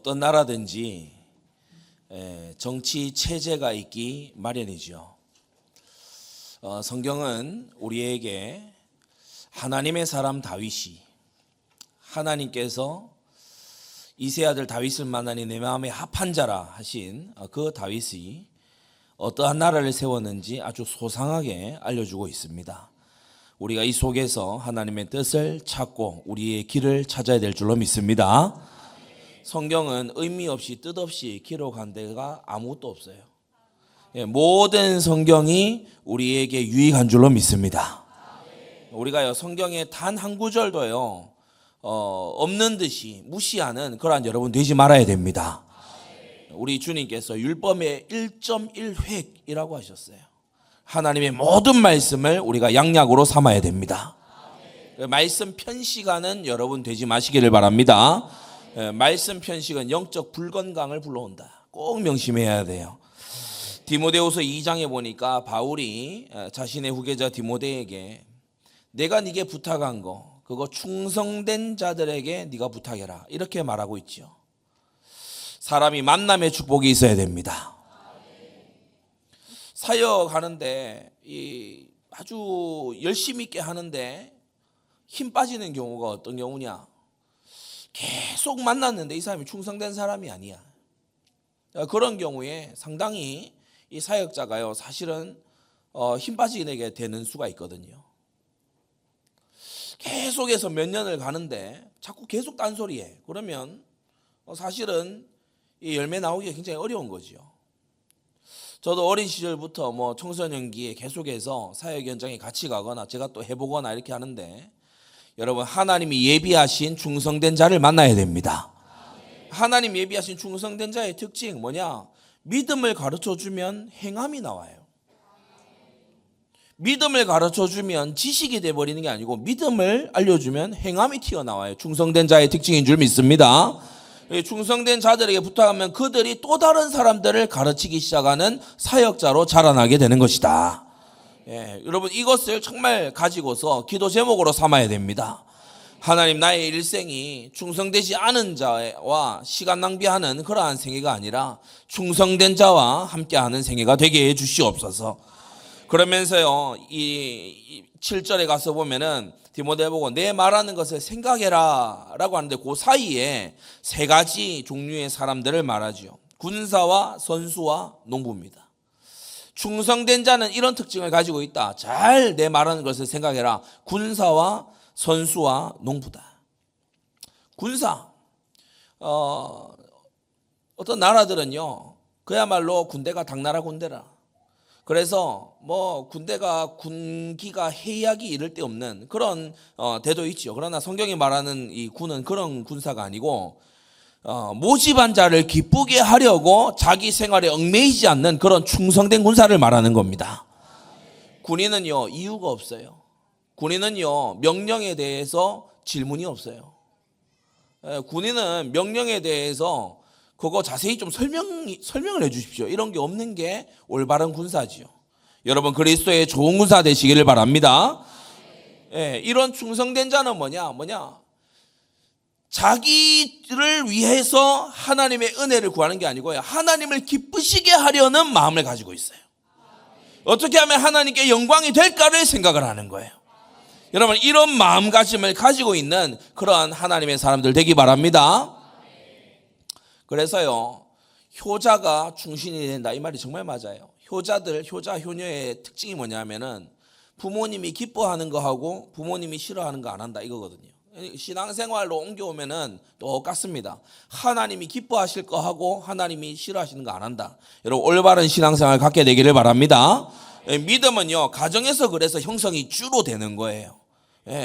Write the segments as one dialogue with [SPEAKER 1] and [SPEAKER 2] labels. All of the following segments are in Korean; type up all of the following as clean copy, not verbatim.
[SPEAKER 1] 어떤 나라든지 정치 체제가 있기 마련이죠. 성경은 우리에게 하나님의 사람 다윗이 하나님께서 이세 아들 다윗을 만나니 내 마음에 합한 자라 하신 그 다윗이 어떠한 나라를 세웠는지 아주 소상하게 알려주고 있습니다. 우리가 이 속에서 하나님의 뜻을 찾고 우리의 길을 찾아야 될 줄로 믿습니다. 성경은 의미 없이 뜻 없이 기록한 데가 아무것도 없어요. 모든 성경이 우리에게 유익한 줄로 믿습니다. 우리가요 성경의 단 한 구절도요 없는 듯이 무시하는 그러한 여러분 되지 말아야 됩니다. 우리 주님께서 율법의 1.1획이라고 하셨어요. 하나님의 모든 말씀을 우리가 양약으로 삼아야 됩니다. 말씀 편식하는 여러분 되지 마시기를 바랍니다. 말씀 편식은 영적 불건강을 불러온다. 꼭 명심해야 돼요. 디모데후서 2장에 보니까 바울이 자신의 후계자 디모데에게 내가 네게 부탁한 거 그거 충성된 자들에게 네가 부탁해라 이렇게 말하고 있죠. 사람이 만남의 축복이 있어야 됩니다. 사역하는데 아주 열심히 있게 하는데 힘 빠지는 경우가 어떤 경우냐? 계속 만났는데 이 사람이 충성된 사람이 아니야. 그런 경우에 상당히 이 사역자가요 사실은 힘 빠지게 되는 수가 있거든요. 계속해서 몇 년을 가는데 자꾸 계속 딴소리해. 그러면 사실은 이 열매 나오기가 굉장히 어려운 거죠. 저도 어린 시절부터 청소년기에 계속해서 사역 현장에 같이 가거나 제가 또 해보거나 이렇게 하는데 여러분 하나님이 예비하신 충성된 자를 만나야 됩니다. 하나님 예비하신 충성된 자의 특징 뭐냐? 믿음을 가르쳐주면 행함이 나와요. 믿음을 가르쳐주면 지식이 돼버리는 게 아니고 믿음을 알려주면 행함이 튀어나와요. 충성된 자의 특징인 줄 믿습니다. 충성된 자들에게 부탁하면 그들이 또 다른 사람들을 가르치기 시작하는 사역자로 자라나게 되는 것이다. 여러분 이것을 정말 가지고서 기도 제목으로 삼아야 됩니다. 하나님 나의 일생이 충성되지 않은 자와 시간 낭비하는 그러한 생애가 아니라 충성된 자와 함께하는 생애가 되게 해 주시옵소서. 그러면서요 이 7절에 가서 보면은 디모데 보고 내 말하는 것을 생각해라 라고 하는데 그 사이에 세 가지 종류의 사람들을 말하죠. 군사와 선수와 농부입니다. 충성된 자는 이런 특징을 가지고 있다. 잘 내 말하는 것을 생각해라. 군사와 선수와 농부다. 군사 어떤 나라들은요 그야말로 군대가 당나라 군대라. 그래서 군대가 군기가 해이하기 이를 데 없는 그런 대도 있죠. 그러나 성경이 말하는 이 군은 그런 군사가 아니고 모집한 자를 기쁘게 하려고 자기 생활에 얽매이지 않는 그런 충성된 군사를 말하는 겁니다. 군인은요 이유가 없어요. 군인은요 명령에 대해서 질문이 없어요. 군인은 명령에 대해서 그거 자세히 좀 설명을 해 주십시오. 이런 게 없는 게 올바른 군사지요. 여러분 그리스도의 좋은 군사 되시기를 바랍니다. 이런 충성된 자는 뭐냐? 자기를 위해서 하나님의 은혜를 구하는 게 아니고요. 하나님을 기쁘시게 하려는 마음을 가지고 있어요. 어떻게 하면 하나님께 영광이 될까를 생각을 하는 거예요. 여러분 이런 마음가짐을 가지고 있는 그러한 하나님의 사람들 되기 바랍니다. 그래서요 효자가 충신이 된다 이 말이 정말 맞아요. 효자 효녀의 특징이 뭐냐면은 부모님이 기뻐하는 거 하고 부모님이 싫어하는 거 안 한다 이거거든요. 신앙생활로 옮겨오면은 똑같습니다. 하나님이 기뻐하실 거 하고 하나님이 싫어하시는 거 안 한다. 여러분 올바른 신앙생활 갖게 되기를 바랍니다. 믿음은요 가정에서 그래서 형성이 주로 되는 거예요.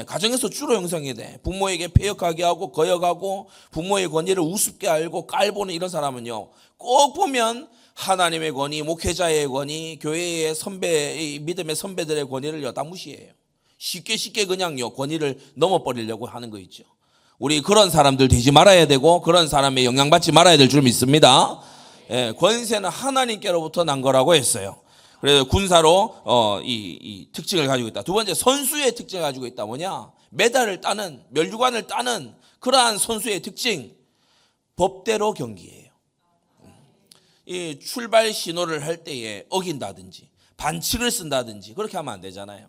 [SPEAKER 1] 가정에서 주로 형성이 돼. 부모에게 패역하게 하고 거역하고 부모의 권위를 우습게 알고 깔보는 이런 사람은요 꼭 보면 하나님의 권위, 목회자의 권위, 교회의 믿음의 선배들의 권위를 다 무시해요. 쉽게 그냥요 권위를 넘어버리려고 하는 거 있죠. 우리 그런 사람들 되지 말아야 되고 그런 사람의 영향받지 말아야 될 줄 믿습니다. 권세는 하나님께로부터 난 거라고 했어요. 그래서 군사로 이 특징을 가지고 있다. 두 번째 선수의 특징을 가지고 있다. 뭐냐? 메달을 따는 멸류관을 따는 그러한 선수의 특징. 법대로 경기해요. 이 출발 신호를 할 때에 어긴다든지 반칙을 쓴다든지 그렇게 하면 안 되잖아요.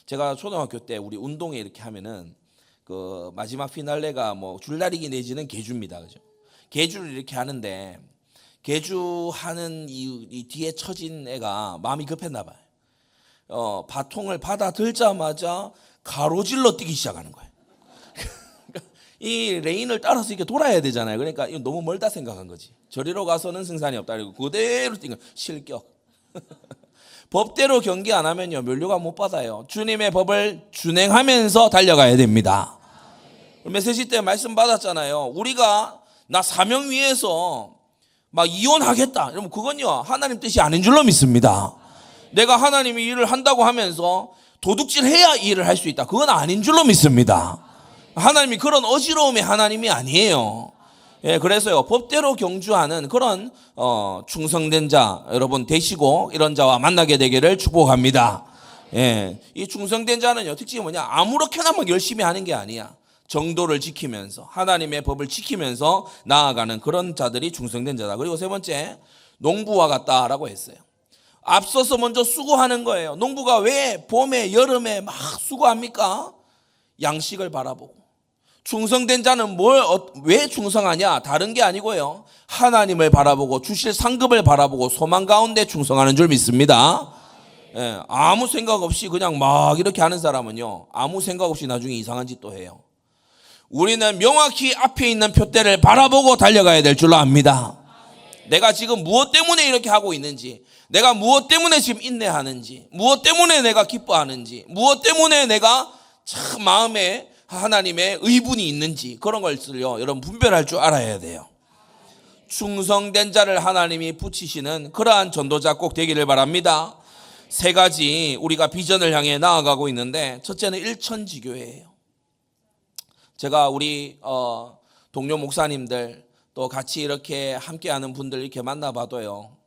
[SPEAKER 1] 제가 초등학교 때 우리 운동회 이렇게 하면은 그 마지막 피날레가 뭐 줄다리기 내지는 계주입니다. 그죠? 계주를 이렇게 하는데 계주하는 이 뒤에 처진 애가 마음이 급했나 봐요. 바통을 받아 들자마자 가로질러 뛰기 시작하는 거예요. 이 레인을 따라서 이렇게 돌아야 되잖아요. 그러니까 이거 너무 멀다 생각한 거지. 저리로 가서는 승산이 없다. 그리고 그대로 뛰는 실격. 법대로 경기 안 하면요 면류관 못 받아요. 주님의 법을 준행하면서 달려가야 됩니다. 메시지 때 말씀 받았잖아요. 우리가 나 사명 위해서 막 이혼하겠다 이러면 그건요 하나님 뜻이 아닌 줄로 믿습니다. 내가 하나님이 일을 한다고 하면서 도둑질 해야 일을 할 수 있다, 그건 아닌 줄로 믿습니다. 하나님이 그런 어지러움의 하나님이 아니에요. 예, 그래서요 법대로 경주하는 그런 충성된 자 여러분 되시고 이런 자와 만나게 되기를 축복합니다. 예, 이 충성된 자는요 특징이 뭐냐, 아무렇게나 막 열심히 하는 게 아니야. 정도를 지키면서 하나님의 법을 지키면서 나아가는 그런 자들이 충성된 자다. 그리고 세 번째, 농부와 같다라고 했어요. 앞서서 먼저 수고하는 거예요. 농부가 왜 봄에 여름에 막 수고합니까? 양식을 바라보고. 충성된 자는 왜 충성하냐? 다른 게 아니고요, 하나님을 바라보고 주실 상급을 바라보고 소망 가운데 충성하는 줄 믿습니다. 예, 아무 생각 없이 그냥 막 이렇게 하는 사람은요 아무 생각 없이 나중에 이상한 짓도 해요. 우리는 명확히 앞에 있는 표대를 바라보고 달려가야 될 줄로 압니다. 내가 지금 무엇 때문에 이렇게 하고 있는지, 내가 무엇 때문에 지금 인내하는지, 무엇 때문에 내가 기뻐하는지, 무엇 때문에 내가 참 마음에 하나님의 의분이 있는지, 그런 것을요 여러분 분별할 줄 알아야 돼요. 충성된 자를 하나님이 붙이시는 그러한 전도자 꼭 되기를 바랍니다. 세 가지 우리가 비전을 향해 나아가고 있는데, 첫째는 일천지교회예요. 제가 우리 동료 목사님들 또 같이 이렇게 함께하는 분들 이렇게 만나봐도요,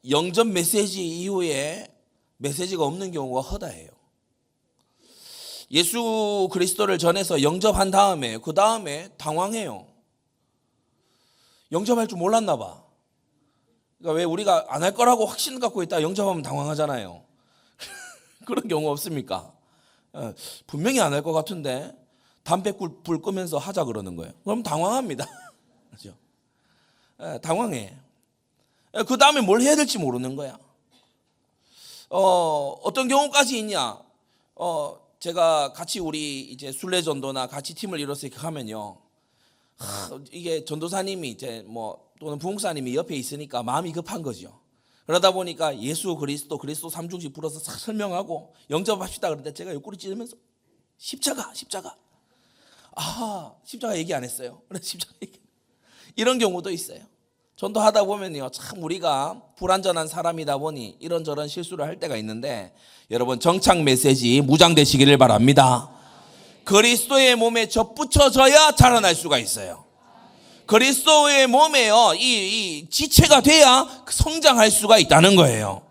[SPEAKER 1] 영접 메시지 이후에 메시지가 없는 경우가 허다해요. 예수 그리스도를 전해서 영접한 다음에 그 다음에 당황해요. 영접할 줄 몰랐나 봐. 그러니까 왜 우리가 안 할 거라고 확신 갖고 있다 영접하면 당황하잖아요. 그런 경우 없습니까? 분명히 안 할 것 같은데 담배불 끄면서 하자 그러는 거예요. 그럼 당황합니다. 그렇죠? 당황해. 그 다음에 뭘 해야 될지 모르는 거야. 어떤 경우까지 있냐? 제가 같이 우리 이제 순례전도나 같이 팀을 이뤄서 이렇게 하면요, 이게 전도사님이 이제 또는 부목사님이 옆에 있으니까 마음이 급한 거죠. 그러다 보니까 예수 그리스도 삼중씩 불어서 싹 설명하고 영접합시다 그런데 제가 옆구리 찌르면서 십자가 얘기 안 했어요. 십자가 얘기. 이런 경우도 있어요. 전도하다 보면요 참 우리가 불완전한 사람이다 보니 이런저런 실수를 할 때가 있는데, 여러분 정착 메시지 무장되시기를 바랍니다. 그리스도의 몸에 접붙여져야 자라날 수가 있어요. 그리스도의 몸에요 이 지체가 돼야 성장할 수가 있다는 거예요.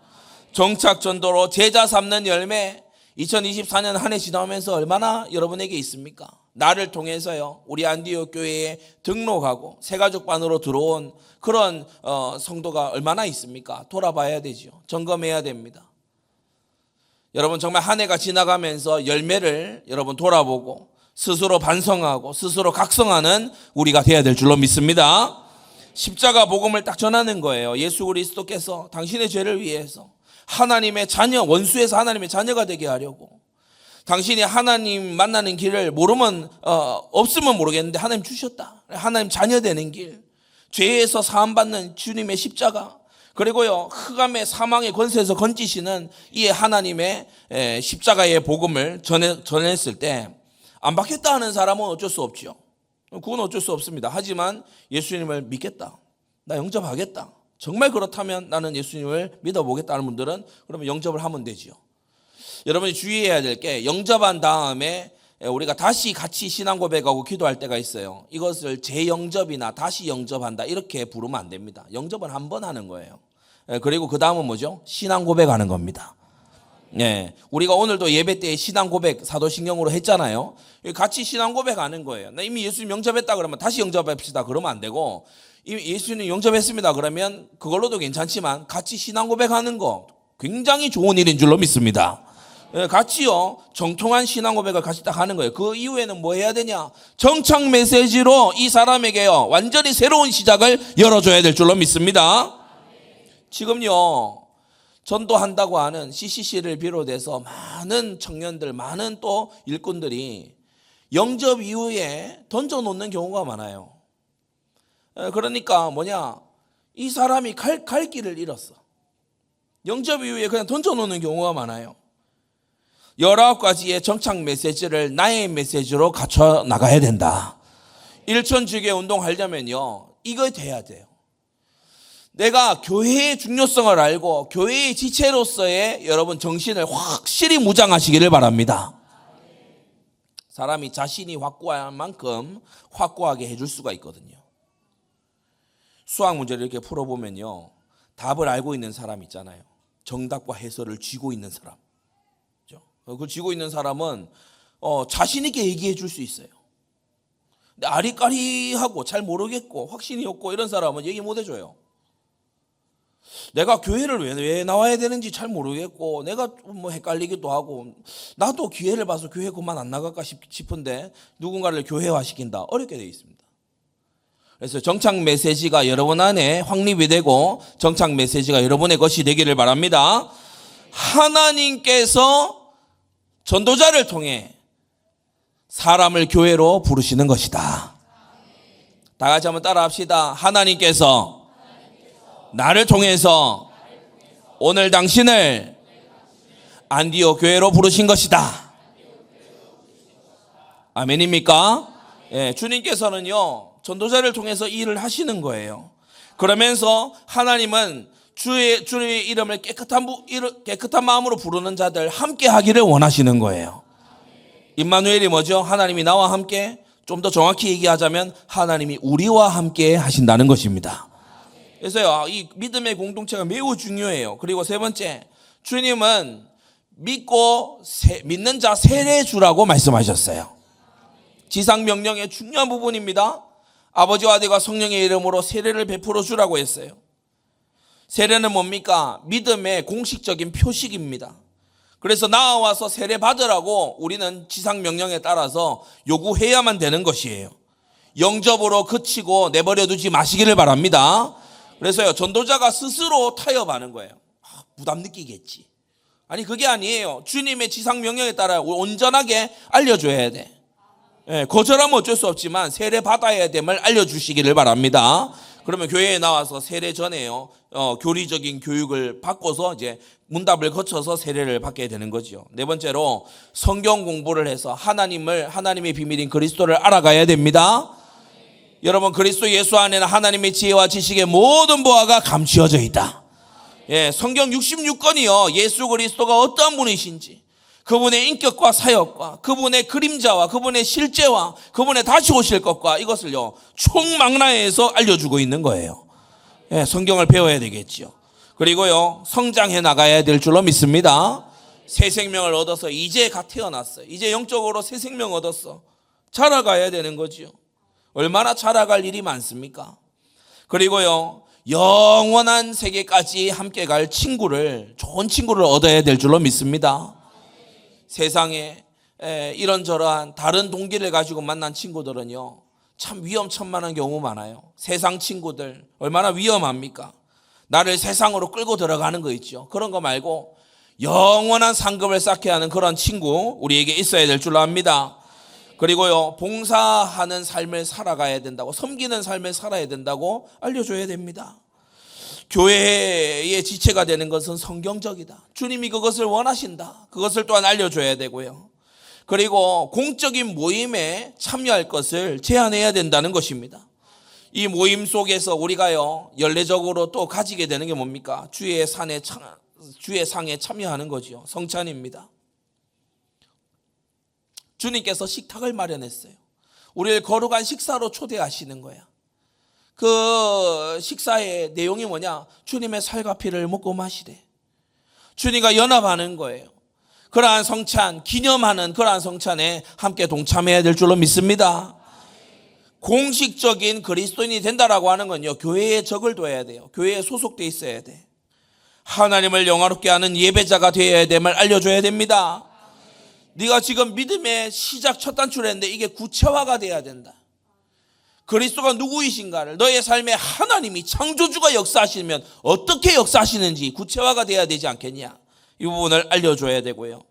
[SPEAKER 1] 정착 전도로 제자 삼는 열매, 2024년 한 해 지나오면서 얼마나 여러분에게 있습니까? 나를 통해서요 우리 안디옥 교회에 등록하고 새가족반으로 들어온 그런 성도가 얼마나 있습니까? 돌아봐야 되죠. 점검해야 됩니다. 여러분 정말 한 해가 지나가면서 열매를 여러분 돌아보고 스스로 반성하고 스스로 각성하는 우리가 되어야 될 줄로 믿습니다. 십자가 복음을 딱 전하는 거예요. 예수 그리스도께서 당신의 죄를 위해서 하나님의 자녀, 원수에서 하나님의 자녀가 되게 하려고, 당신이 하나님 만나는 길을 모르면 없으면 모르겠는데 하나님 주셨다. 하나님 자녀 되는 길, 죄에서 사함받는 주님의 십자가, 그리고요 흑암의 사망의 권세에서 건지시는 이 하나님의 십자가의 복음을 전했을 때 안 받겠다 하는 사람은 어쩔 수 없죠. 그건 어쩔 수 없습니다. 하지만 예수님을 믿겠다, 나 영접하겠다, 정말 그렇다면 나는 예수님을 믿어보겠다는 분들은 그러면 영접을 하면 되죠. 여러분이 주의해야 될 게, 영접한 다음에 우리가 다시 같이 신앙 고백하고 기도할 때가 있어요. 이것을 재영접이나 다시 영접한다 이렇게 부르면 안 됩니다. 영접은 한 번 하는 거예요. 그리고 그 다음은 뭐죠? 신앙 고백하는 겁니다. 예, 우리가 오늘도 예배 때 신앙 고백 사도신경으로 했잖아요. 같이 신앙 고백하는 거예요. 나 이미 예수님 영접했다 그러면 다시 영접합시다 그러면 안 되고, 이미 예수님 영접했습니다 그러면 그걸로도 괜찮지만 같이 신앙 고백하는 거 굉장히 좋은 일인 줄로 믿습니다. 예, 같이요 정통한 신앙 고백을 같이 딱 하는 거예요. 그 이후에는 뭐 해야 되냐? 정착 메시지로 이 사람에게요 완전히 새로운 시작을 열어줘야 될 줄로 믿습니다. 지금요 전도한다고 하는 CCC를 비롯해서 많은 청년들, 많은 또 일꾼들이 영접 이후에 던져놓는 경우가 많아요. 그러니까 뭐냐, 이 사람이 갈 길을 잃었어. 영접 이후에 그냥 던져놓는 경우가 많아요. 19가지의 정착 메시지를 나의 메시지로 갖춰 나가야 된다. 일천주교 운동 하려면요 이거 돼야 돼요. 내가 교회의 중요성을 알고 교회의 지체로서의 여러분 정신을 확실히 무장하시기를 바랍니다. 사람이 자신이 확고한 만큼 확고하게 해줄 수가 있거든요. 수학 문제를 이렇게 풀어보면요 답을 알고 있는 사람 있잖아요. 정답과 해설을 쥐고 있는 사람, 그 쥐고 있는 사람은 자신 있게 얘기해 줄 수 있어요. 근데 아리까리하고 잘 모르겠고 확신이 없고 이런 사람은 얘기 못 해줘요. 내가 교회를 왜 나와야 되는지 잘 모르겠고 내가 뭐 헷갈리기도 하고 나도 기회를 봐서 교회 그만 안 나갈까 싶은데 누군가를 교회화시킨다. 어렵게 되어 있습니다. 그래서 정착 메시지가 여러분 안에 확립이 되고 정착 메시지가 여러분의 것이 되기를 바랍니다. 하나님께서 전도자를 통해 사람을 교회로 부르시는 것이다. 다 같이 한번 따라 합시다. 하나님께서 나를 통해서 오늘 당신을 안디옥 교회로 부르신 것이다. 아멘입니까? 예, 주님께서는요 전도자를 통해서 이 일을 하시는 거예요. 그러면서 하나님은 주의 이름을 깨끗한 마음으로 부르는 자들 함께 하기를 원하시는 거예요. 임마누엘이 뭐죠? 하나님이 나와 함께, 좀 더 정확히 얘기하자면 하나님이 우리와 함께 하신다는 것입니다. 그래서요 이 믿음의 공동체가 매우 중요해요. 그리고 세 번째, 주님은 믿는 자 세례 주라고 말씀하셨어요. 지상 명령의 중요한 부분입니다. 아버지와 아들과 성령의 이름으로 세례를 베풀어 주라고 했어요. 세례는 뭡니까? 믿음의 공식적인 표식입니다. 그래서 나와서 세례 받으라고 우리는 지상 명령에 따라서 요구해야만 되는 것이에요. 영접으로 그치고 내버려 두지 마시기를 바랍니다. 그래서요 전도자가 스스로 타협하는 거예요. 부담 느끼겠지. 아니 그게 아니에요. 주님의 지상 명령에 따라 온전하게 알려줘야 돼. 예, 거절하면 어쩔 수 없지만 세례 받아야 됨을 알려주시기를 바랍니다. 그러면 교회에 나와서 세례 전에요 교리적인 교육을 받고서 이제 문답을 거쳐서 세례를 받게 되는 거죠. 네 번째로 성경 공부를 해서 하나님의 비밀인 그리스도를 알아가야 됩니다. 여러분 그리스도 예수 안에는 하나님의 지혜와 지식의 모든 보화가 감추어져 있다. 예, 성경 66권이요 예수 그리스도가 어떠한 분이신지, 그분의 인격과 사역과 그분의 그림자와 그분의 실제와 그분의 다시 오실 것과 이것을요 총망라해서 알려주고 있는 거예요. 예, 성경을 배워야 되겠죠. 그리고요 성장해 나가야 될 줄로 믿습니다. 새 생명을 얻어서 이제 갓 태어났어요. 이제 영적으로 새 생명 얻었어. 자라가야 되는 거죠. 얼마나 자라갈 일이 많습니까? 그리고요 영원한 세계까지 함께 갈 좋은 친구를 얻어야 될 줄로 믿습니다. 세상에 이런저런 다른 동기를 가지고 만난 친구들은요 참 위험천만한 경우 많아요. 세상 친구들 얼마나 위험합니까? 나를 세상으로 끌고 들어가는 거 있죠. 그런 거 말고 영원한 상급을 쌓게 하는 그런 친구 우리에게 있어야 될 줄로 압니다. 그리고요 봉사하는 삶을 살아가야 된다고, 섬기는 삶을 살아야 된다고 알려줘야 됩니다. 교회의 지체가 되는 것은 성경적이다. 주님이 그것을 원하신다. 그것을 또한 알려줘야 되고요. 그리고 공적인 모임에 참여할 것을 제안해야 된다는 것입니다. 이 모임 속에서 우리가요 연례적으로 또 가지게 되는 게 뭡니까? 주의 상에 참여하는 거죠. 성찬입니다. 주님께서 식탁을 마련했어요. 우리를 거룩한 식사로 초대하시는 거야. 그 식사의 내용이 뭐냐? 주님의 살과 피를 먹고 마시래. 주님과 연합하는 거예요. 그러한 성찬, 기념하는 그러한 성찬에 함께 동참해야 될 줄로 믿습니다. 공식적인 그리스도인이 된다라고 하는 건요, 교회에 적을 둬야 돼요. 교회에 소속돼 있어야 돼. 하나님을 영화롭게 하는 예배자가 되어야 됨을 알려줘야 됩니다. 네가 지금 믿음의 시작 첫 단추를 했는데 이게 구체화가 돼야 된다. 그리스도가 누구이신가를, 너의 삶에 하나님이 창조주가 역사하시면 어떻게 역사하시는지 구체화가 돼야 되지 않겠냐. 이 부분을 알려줘야 되고요.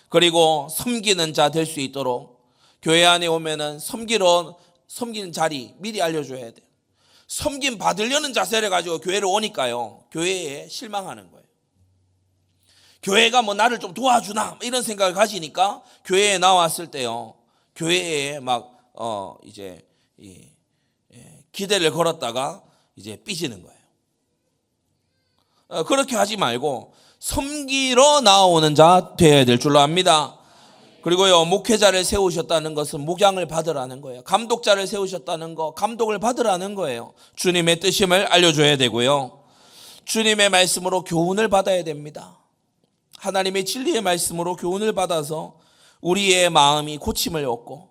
[SPEAKER 1] 그리고 섬기는 자 될 수 있도록 교회 안에 오면은 섬기는 자리 미리 알려줘야 돼요. 섬김 받으려는 자세를 가지고 교회를 오니까요, 교회에 실망하는 거예요. 교회가 뭐 나를 좀 도와주나 이런 생각을 가지니까 교회에 나왔을 때요, 교회에 막 이제 기대를 걸었다가 이제 삐지는 거예요. 그렇게 하지 말고 섬기러 나오는 자 되어야 될 줄로 압니다. 그리고요, 목회자를 세우셨다는 것은 목양을 받으라는 거예요. 감독자를 세우셨다는 거, 감독을 받으라는 거예요. 주님의 뜻임을 알려줘야 되고요. 주님의 말씀으로 교훈을 받아야 됩니다. 하나님의 진리의 말씀으로 교훈을 받아서 우리의 마음이 고침을 얻고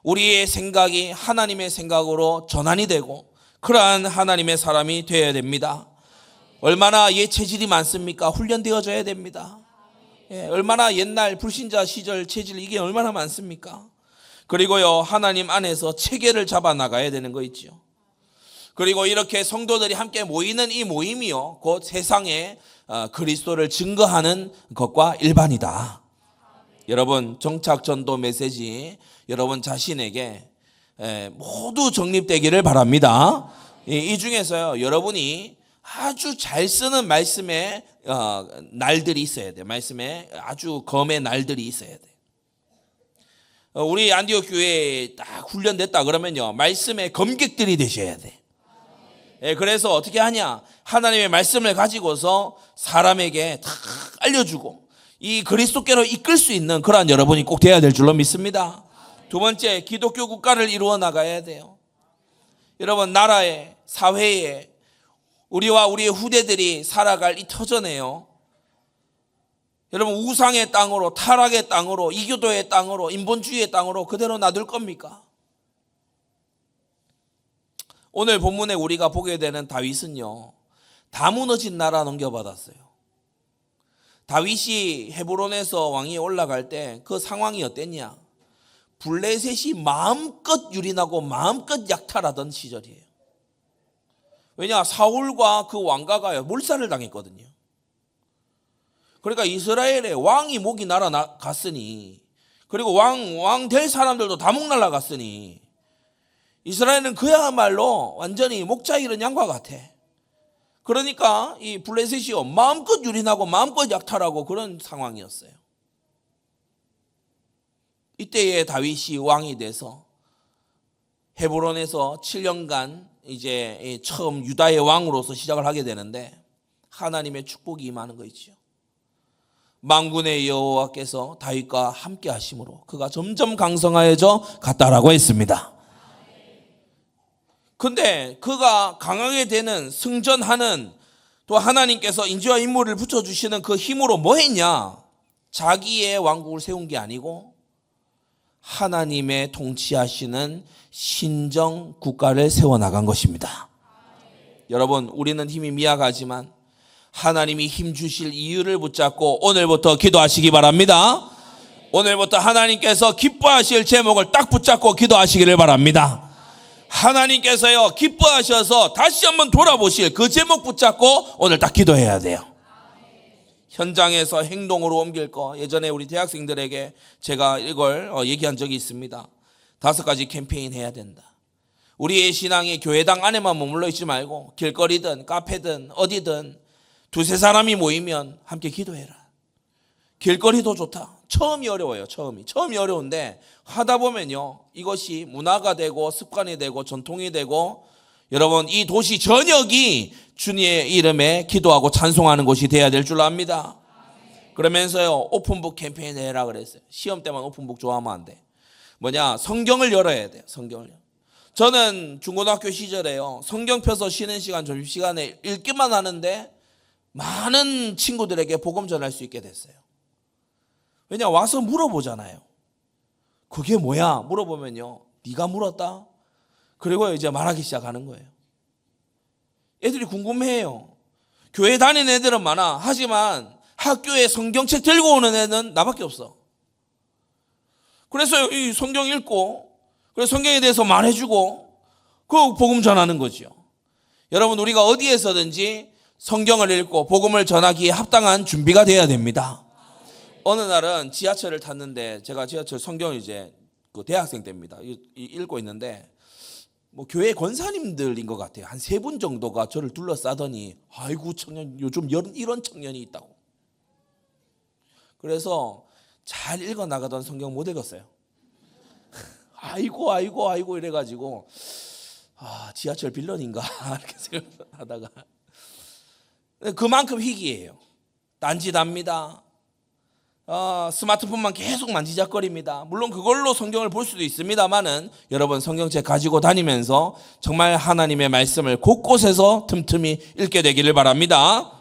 [SPEAKER 1] 우리의 생각이 하나님의 생각으로 전환이 되고 그러한 하나님의 사람이 되어야 됩니다. 얼마나 옛 체질이 많습니까? 훈련되어져야 됩니다. 얼마나 옛날 불신자 시절 체질, 이게 얼마나 많습니까? 그리고요, 하나님 안에서 체계를 잡아 나가야 되는 거 있죠. 그리고 이렇게 성도들이 함께 모이는 이 모임이요, 곧 세상에 그리스도를 증거하는 것과 일반이다. 여러분, 정착전도 메시지 여러분 자신에게 모두 정립되기를 바랍니다. 이 중에서요, 여러분이 아주 잘 쓰는 말씀의 날들이 있어야 돼요. 말씀에 아주 검의 날들이 있어야 돼요. 우리 안디옥 교회에 딱 훈련됐다 그러면요, 말씀의 검객들이 되셔야 돼. 그래서 어떻게 하냐, 하나님의 말씀을 가지고서 사람에게 다 알려주고 이 그리스도께로 이끌 수 있는 그러한 여러분이 꼭 되어야 될 줄로 믿습니다. 두 번째, 기독교 국가를 이루어 나가야 돼요. 여러분, 나라에, 사회에 우리와 우리의 후대들이 살아갈 이 터전에요, 여러분, 우상의 땅으로, 타락의 땅으로, 이교도의 땅으로, 인본주의의 땅으로 그대로 놔둘 겁니까? 오늘 본문에 우리가 보게 되는 다윗은요, 다 무너진 나라 넘겨받았어요. 다윗이 헤브론에서 왕위에 올라갈 때 그 상황이 어땠냐? 블레셋이 마음껏 유린하고 마음껏 약탈하던 시절이에요. 왜냐, 사울과 그 왕가가요, 몰살을 당했거든요. 그러니까 이스라엘의 왕이 목이 날아갔으니, 그리고 왕 될 사람들도 다 목 날아갔으니 이스라엘은 그야말로 완전히 목자 잃은 양과 같아. 그러니까 이 블레셋이요, 마음껏 유린하고 마음껏 약탈하고 그런 상황이었어요. 이때에 다윗이 왕이 돼서 헤브론에서 7년간 이제 처음 유다의 왕으로서 시작을 하게 되는데 하나님의 축복이 임하는 거 있죠. 만군의 여호와께서 다윗과 함께 하심으로 그가 점점 강성하여져 갔다라고 했습니다. 근데 그가 강하게 되는, 승전하는, 또 하나님께서 인지와 인물을 붙여주시는 그 힘으로 뭐 했냐? 자기의 왕국을 세운 게 아니고 하나님의 통치하시는 신정 국가를 세워나간 것입니다. 여러분, 우리는 힘이 미약하지만 하나님이 힘 주실 이유를 붙잡고 오늘부터 기도하시기 바랍니다. 오늘부터 하나님께서 기뻐하실 제목을 딱 붙잡고 기도하시기를 바랍니다. 하나님께서요, 기뻐하셔서 다시 한번 돌아보실 그 제목 붙잡고 오늘 딱 기도해야 돼요. 현장에서 행동으로 옮길 거, 예전에 우리 대학생들에게 제가 이걸 얘기한 적이 있습니다. 5가지 캠페인 해야 된다. 우리의 신앙이 교회당 안에만 머물러 있지 말고 길거리든 카페든 어디든 두세 사람이 모이면 함께 기도해라. 길거리도 좋다. 처음이 어려워요. 처음이 어려운데 하다 보면요, 이것이 문화가 되고 습관이 되고 전통이 되고, 여러분, 이 도시 전역이 주님의 이름에 기도하고 찬송하는 곳이 되어야 될 줄 압니다. 그러면서요, 오픈북 캠페인 해라 그랬어요. 시험 때만 오픈북 좋아하면 안 돼. 뭐냐, 성경을 열어야 돼요. 성경을. 저는 중고등학교 시절에요, 성경 펴서 쉬는 시간, 점심시간에 읽기만 하는데 많은 친구들에게 복음 전할 수 있게 됐어요. 왜냐 와서 물어보잖아요. 그게 뭐야? 물어보면요. 네가 물었다? 그리고 이제 말하기 시작하는 거예요. 애들이 궁금해해요. 교회 다니는 애들은 많아. 하지만 학교에 성경책 들고 오는 애는 나밖에 없어. 그래서 이 성경 읽고 그래서 성경에 대해서 말해주고 그 복음 전하는 거죠. 여러분 우리가 어디에서든지 성경을 읽고 복음을 전하기에 합당한 준비가 되어야 됩니다. 어느 날은 지하철을 탔는데 제가 지하철 성경을 이제 그 대학생 때입니다. 읽고 있는데 뭐 교회 권사님들인 것 같아요. 한 3분 정도가 저를 둘러싸더니 아이고 청년 요즘 이런 청년이 있다고. 그래서 잘 읽어 나가던 성경 못 읽었어요. 아이고 이래가지고 지하철 빌런인가 이렇게 생각하다가 그만큼 희귀해요. 딴짓합니다. 스마트폰만 계속 만지작거립니다. 물론 그걸로 성경을 볼 수도 있습니다만은 여러분 성경책 가지고 다니면서 정말 하나님의 말씀을 곳곳에서 틈틈이 읽게 되기를 바랍니다.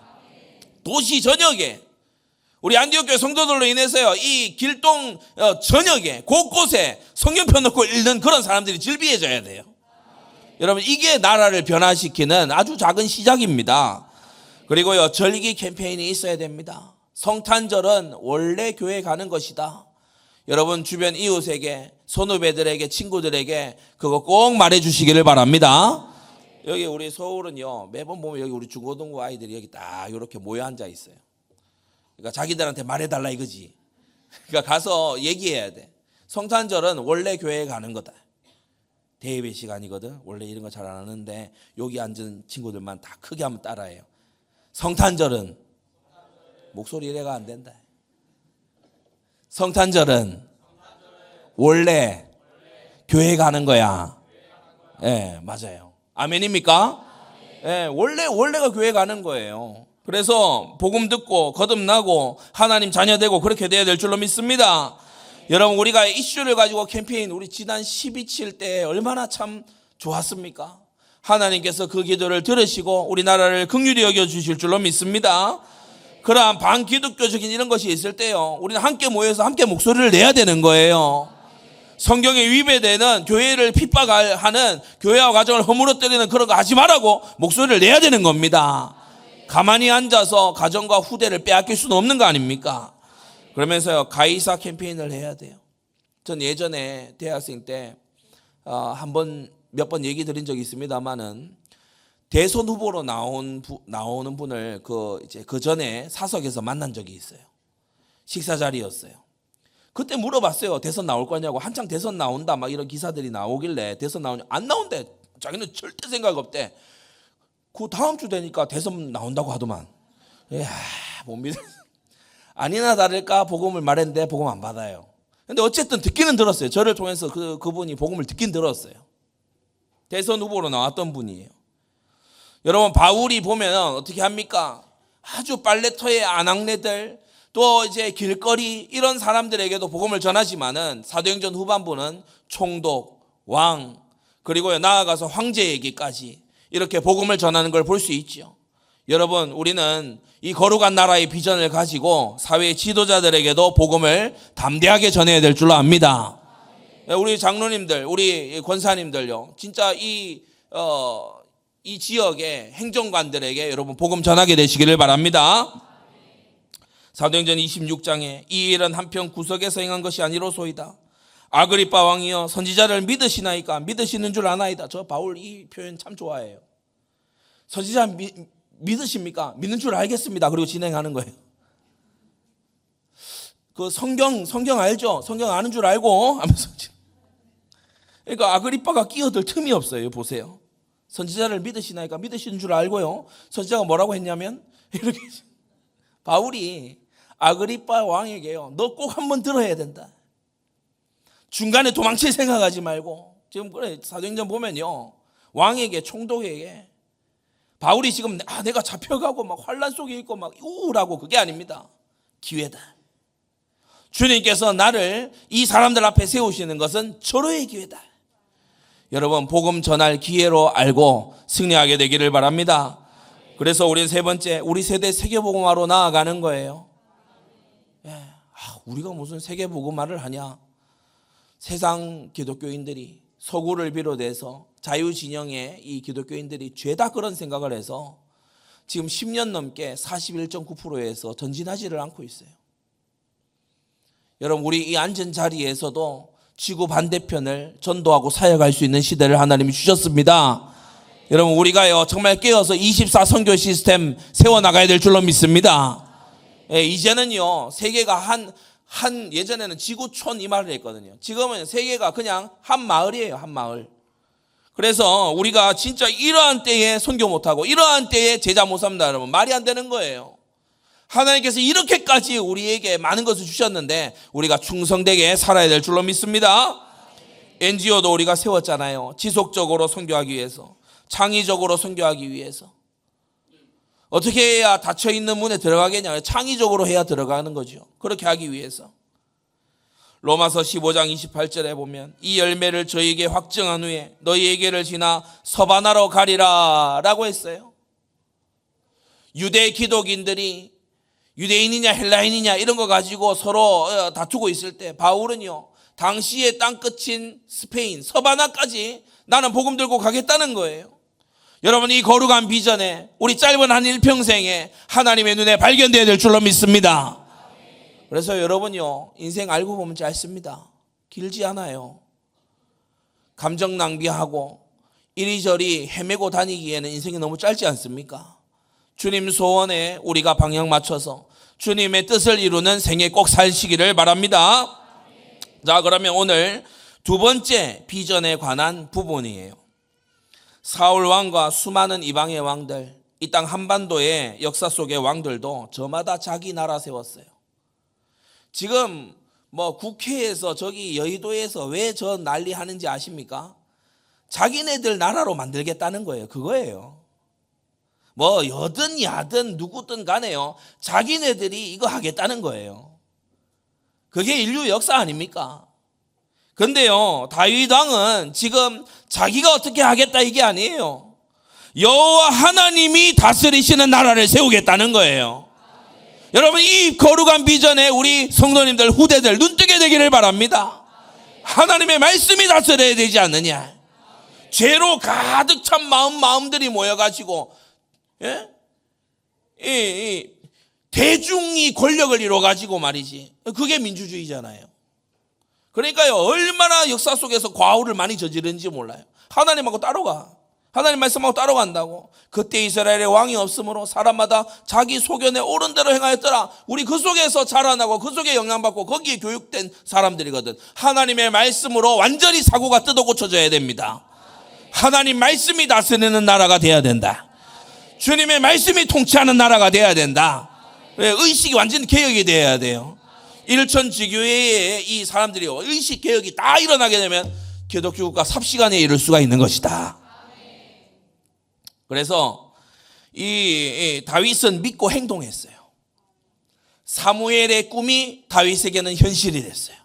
[SPEAKER 1] 도시 전역에 우리 안디옥교회 성도들로 인해서요 이 길동 전역에 곳곳에 성경 펴놓고 읽는 그런 사람들이 즐비해져야 돼요. 여러분 이게 나라를 변화시키는 아주 작은 시작입니다. 그리고요 절기 캠페인이 있어야 됩니다. 성탄절은 원래 교회 가는 것이다. 여러분 주변 이웃에게 선후배들에게 친구들에게 그거 꼭 말해주시기를 바랍니다. 여기 우리 서울은요 매번 보면 여기 우리 중고등부 아이들이 여기 딱 이렇게 모여 앉아 있어요. 그러니까 자기들한테 말해달라 이거지. 그러니까 가서 얘기해야 돼. 성탄절은 원래 교회에 가는 거다. 대예배 시간이거든. 원래 이런 거 잘 안 하는데 여기 앉은 친구들만 다 크게 한번 따라해요. 성탄절은 목소리 이래가 안 된다. 성탄절은 원래 교회 가는 거야. 예, 맞아요. 아멘입니까? 예, 원래가 교회 가는 거예요. 그래서 복음 듣고 거듭나고 하나님 자녀 되고 그렇게 돼야 될 줄로 믿습니다. 여러분 우리가 이슈를 가지고 캠페인 우리 지난 12.7 때 얼마나 참 좋았습니까? 하나님께서 그 기도를 들으시고 우리나라를 긍휼히 여겨주실 줄로 믿습니다. 그러한 반기독교적인 이런 것이 있을 때요 우리는 함께 모여서 함께 목소리를 내야 되는 거예요. 성경에 위배되는 교회를 핍박하는 교회와 가정을 허물어뜨리는 그런 거 하지 말라고 목소리를 내야 되는 겁니다. 가만히 앉아서 가정과 후대를 빼앗길 수는 없는 거 아닙니까? 그러면서요 가이사 캠페인을 해야 돼요. 전 예전에 대학생 때 몇 번 얘기 드린 적이 있습니다만은 대선 후보로 나오는 분을 그 전에 사석에서 만난 적이 있어요. 식사 자리였어요. 그때 물어봤어요. 대선 나올 거냐고. 한창 대선 나온다 막 이런 기사들이 나오길래 대선 나오냐. 안 나온대. 자기는 절대 생각 없대. 그 다음 주 되니까 대선 나온다고 하더만. 못 믿어. 아니나 다를까 복음을 말했는데 복음 안 받아요. 근데 어쨌든 듣기는 들었어요. 저를 통해서 그분이 복음을 듣긴 들었어요. 대선 후보로 나왔던 분이에요. 여러분 바울이 보면 어떻게 합니까? 아주 빨래터의 아낙네들 또 이제 길거리 이런 사람들에게도 복음을 전하지만은 사도행전 후반부는 총독, 왕 그리고 나아가서 황제에게까지 이렇게 복음을 전하는 걸 볼 수 있죠. 여러분 우리는 이 거룩한 나라의 비전을 가지고 사회 지도자들에게도 복음을 담대하게 전해야 될 줄로 압니다. 우리 장로님들, 우리 권사님들요, 진짜 이 지역의 행정관들에게 여러분 복음 전하게 되시기를 바랍니다. 사도행전 26장에 이 일은 한편 구석에서 행한 것이 아니로소이다. 아그리빠 왕이여 선지자를 믿으시나이까? 믿으시는 줄 아나이다. 저 바울 이 표현 참 좋아해요. 선지자 믿으십니까? 믿는 줄 알겠습니다. 그리고 진행하는 거예요. 그 성경 알죠? 성경 아는 줄 알고 하면서 그러니까 아그리빠가 끼어들 틈이 없어요. 보세요. 선지자를 믿으시나이까? 믿으시는 줄 알고요. 선지자가 뭐라고 했냐면 이렇게 바울이 아그리빠 왕에게요. 너 꼭 한번 들어야 된다. 중간에 도망칠 생각하지 말고 지금 그래 사도행전 보면요. 왕에게 총독에게 바울이 지금 내가 잡혀가고 막 환란 속에 있고 막 우울하고 그게 아닙니다. 기회다. 주님께서 나를 이 사람들 앞에 세우시는 것은 절호의 기회다. 여러분 복음 전할 기회로 알고 승리하게 되기를 바랍니다. 그래서 우리는 세 번째 우리 세대 세계복음화로 나아가는 거예요. 우리가 무슨 세계복음화를 하냐? 세상 기독교인들이 서구를 비롯해서 자유진영의 이 기독교인들이 죄다 그런 생각을 해서 지금 10년 넘게 41.9%에서 전진하지를 않고 있어요. 여러분, 우리 이 앉은 자리에서도 지구 반대편을 전도하고 사역할 수 있는 시대를 하나님이 주셨습니다. 여러분, 우리가요 정말 깨어서 24 선교 시스템 세워나가야 될 줄로 믿습니다. 이제는요 세계가 예전에는 지구촌 이 말을 했거든요. 지금은 세계가 그냥 한 마을이에요. 한 마을. 그래서 우리가 진짜 이러한 때에 선교 못하고 이러한 때에 제자 못 삼다 여러분, 말이 안 되는 거예요. 하나님께서 이렇게까지 우리에게 많은 것을 주셨는데 우리가 충성되게 살아야 될 줄로 믿습니다. NGO도 우리가 세웠잖아요. 지속적으로 선교하기 위해서, 창의적으로 선교하기 위해서. 어떻게 해야 닫혀있는 문에 들어가겠냐? 창의적으로 해야 들어가는 거죠. 그렇게 하기 위해서. 로마서 15장 28절에 보면 이 열매를 저희에게 확증한 후에 너희에게를 지나 서바나로 가리라 라고 했어요. 유대 기독인들이 유대인이냐 헬라인이냐 이런 거 가지고 서로 다투고 있을 때 바울은요 당시의 땅끝인 스페인 서바나까지 나는 복음 들고 가겠다는 거예요. 여러분, 이 거룩한 비전에 우리 짧은 한 일평생에 하나님의 눈에 발견되어야 될 줄로 믿습니다. 그래서 여러분요 인생 알고 보면 짧습니다. 길지 않아요. 감정 낭비하고 이리저리 헤매고 다니기에는 인생이 너무 짧지 않습니까? 주님 소원에 우리가 방향 맞춰서 주님의 뜻을 이루는 생애 꼭 사시기를 바랍니다. 자, 그러면 오늘 두 번째 비전에 관한 부분이에요. 사울 왕과 수많은 이방의 왕들, 이 땅 한반도의 역사 속의 왕들도 저마다 자기 나라 세웠어요. 지금 국회에서 저기 여의도에서 왜 저 난리 하는지 아십니까? 자기네들 나라로 만들겠다는 거예요. 그거예요. 여든 야든 누구든 간에요 자기네들이 이거 하겠다는 거예요. 그게 인류 역사 아닙니까? 근데요 다윗 왕은 지금 자기가 어떻게 하겠다 이게 아니에요. 여호와 하나님이 다스리시는 나라를 세우겠다는 거예요. 여러분, 이 거룩한 비전에 우리 성도님들 후대들 눈뜨게 되기를 바랍니다. 하나님의 말씀이 다스려야 되지 않느냐. 죄로 가득 찬 마음들이 모여가지고 대중이 권력을 이뤄가지고 말이지. 그게 민주주의잖아요. 그러니까요 얼마나 역사 속에서 과오를 많이 저지른지 몰라요. 하나님하고 따로 하나님 말씀하고 따로 간다고. 그때 이스라엘에 왕이 없으므로 사람마다 자기 소견에 옳은 대로 행하였더라. 우리 그 속에서 자라나고 그 속에 영향받고 거기에 교육된 사람들이거든. 하나님의 말씀으로 완전히 사고가 뜯어 고쳐져야 됩니다. 하나님 말씀이 다스리는 나라가 돼야 된다. 주님의 말씀이 통치하는 나라가 돼야 된다. 의식이 완전히 개혁이 돼야 돼요. 일천지교회의 이 사람들이 의식 개혁이 다 일어나게 되면 기독교 국가 삽시간에 이룰 수가 있는 것이다. 그래서 이 다윗은 믿고 행동했어요. 사무엘의 꿈이 다윗에게는 현실이 됐어요.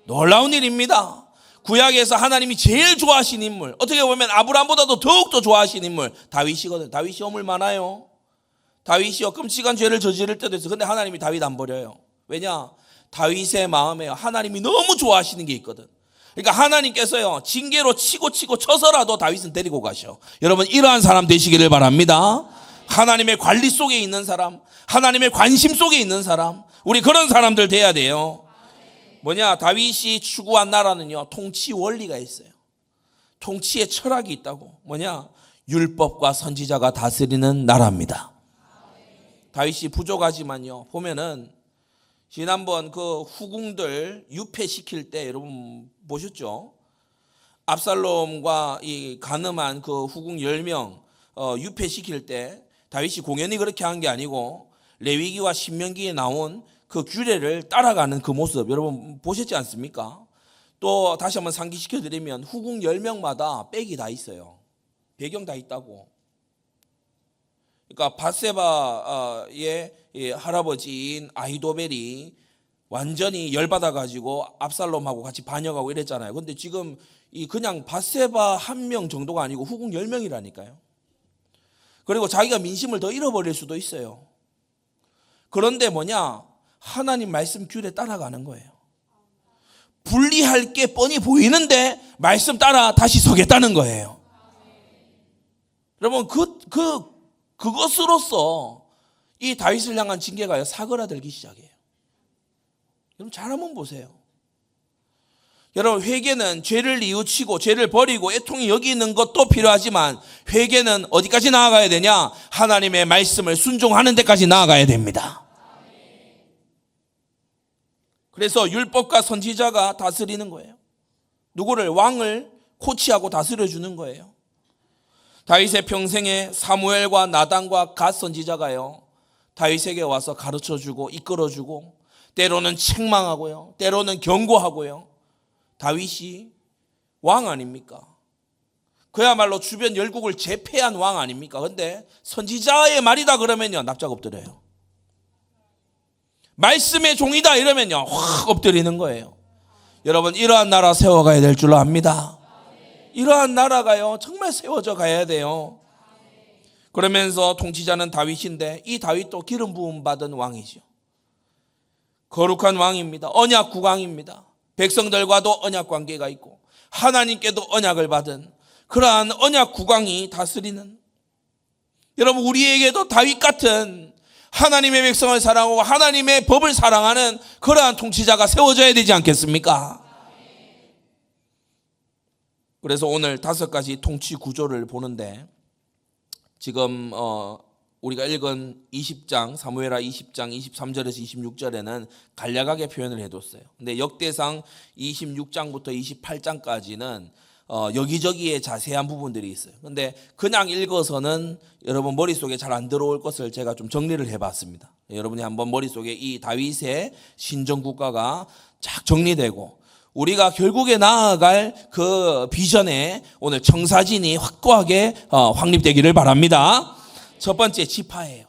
[SPEAKER 1] 놀라운 일입니다. 구약에서 하나님이 제일 좋아하신 인물, 어떻게 보면 아브라함보다도 더욱더 좋아하신 인물 다윗이거든요. 다윗이 어물 많아요. 다윗이요 끔찍한 죄를 저지를 때도 있어요. 근데 하나님이 다윗 안 버려요. 왜냐? 다윗의 마음에 하나님이 너무 좋아하시는 게 있거든. 그러니까 하나님께서요 징계로 치고 쳐서라도 다윗은 데리고 가셔. 여러분, 이러한 사람 되시기를 바랍니다. 하나님의 관리 속에 있는 사람, 하나님의 관심 속에 있는 사람, 우리 그런 사람들 돼야 돼요. 다윗이 추구한 나라는요 통치 원리가 있어요. 통치의 철학이 있다고. 율법과 선지자가 다스리는 나라입니다. 다윗이 부족하지만요 보면은 지난번 그 후궁들 유폐시킬 때 여러분 보셨죠? 압살롬과 이 간음한 그 후궁 10명 유폐시킬 때 다윗이 공연히 그렇게 한 게 아니고 레위기와 신명기에 나온 그 규례를 따라가는 그 모습 여러분 보셨지 않습니까? 또 다시 한번 상기시켜 드리면 후궁 10명마다 백이 다 있어요. 배경 다 있다고. 그러니까 밧세바의 할아버지인 아히도벨이 완전히 열받아 가지고 압살롬하고 같이 반역하고 이랬잖아요. 근데 지금 그냥 밧세바 한 명 정도가 아니고 후궁 10명이라니까요. 그리고 자기가 민심을 더 잃어버릴 수도 있어요. 그런데 하나님 말씀 규례 따라가는 거예요. 분리할 게 뻔히 보이는데 말씀 따라 다시 서겠다는 거예요. 여러분 그것으로서 이 다윗을 향한 징계가 사그라들기 시작해요. 여러분 잘 한번 보세요. 여러분 회개는 죄를 뉘우치고 죄를 버리고 애통이 여기 있는 것도 필요하지만 회개는 어디까지 나아가야 되냐? 하나님의 말씀을 순종하는 데까지 나아가야 됩니다. 그래서 율법과 선지자가 다스리는 거예요. 누구를? 왕을 코치하고 다스려주는 거예요. 다윗의 평생에 사무엘과 나단과 갓 선지자가요, 다윗에게 와서 가르쳐주고 이끌어주고 때로는 책망하고요, 때로는 경고하고요. 다윗이 왕 아닙니까? 그야말로 주변 열국을 제패한 왕 아닙니까? 그런데 선지자의 말이다 그러면요 납작 엎드려요. 말씀의 종이다 이러면요 확 엎드리는 거예요. 여러분 이러한 나라 세워가야 될 줄로 압니다. 이러한 나라가요 정말 세워져 가야 돼요. 그러면서 통치자는 다윗인데 이 다윗도 기름 부음 받은 왕이죠. 거룩한 왕입니다. 언약 국왕입니다. 백성들과도 언약 관계가 있고 하나님께도 언약을 받은 그러한 언약 국왕이 다스리는, 여러분 우리에게도 다윗 같은 하나님의 백성을 사랑하고 하나님의 법을 사랑하는 그러한 통치자가 세워져야 되지 않겠습니까? 그래서 오늘 5가지 통치 구조를 보는데, 지금 우리가 읽은 20장 사무엘하 20장 23절에서 26절에는 간략하게 표현을 해뒀어요. 근데 역대상 26장부터 28장까지는 여기저기에 자세한 부분들이 있어요. 근데 그냥 읽어서는 여러분 머릿속에 잘 안 들어올 것을 제가 좀 정리를 해봤습니다. 여러분이 한번 머릿속에 이 다윗의 신정국가가 쫙 정리되고 우리가 결국에 나아갈 그 비전에 오늘 청사진이 확고하게 확립되기를 바랍니다. 첫 번째 지파예요.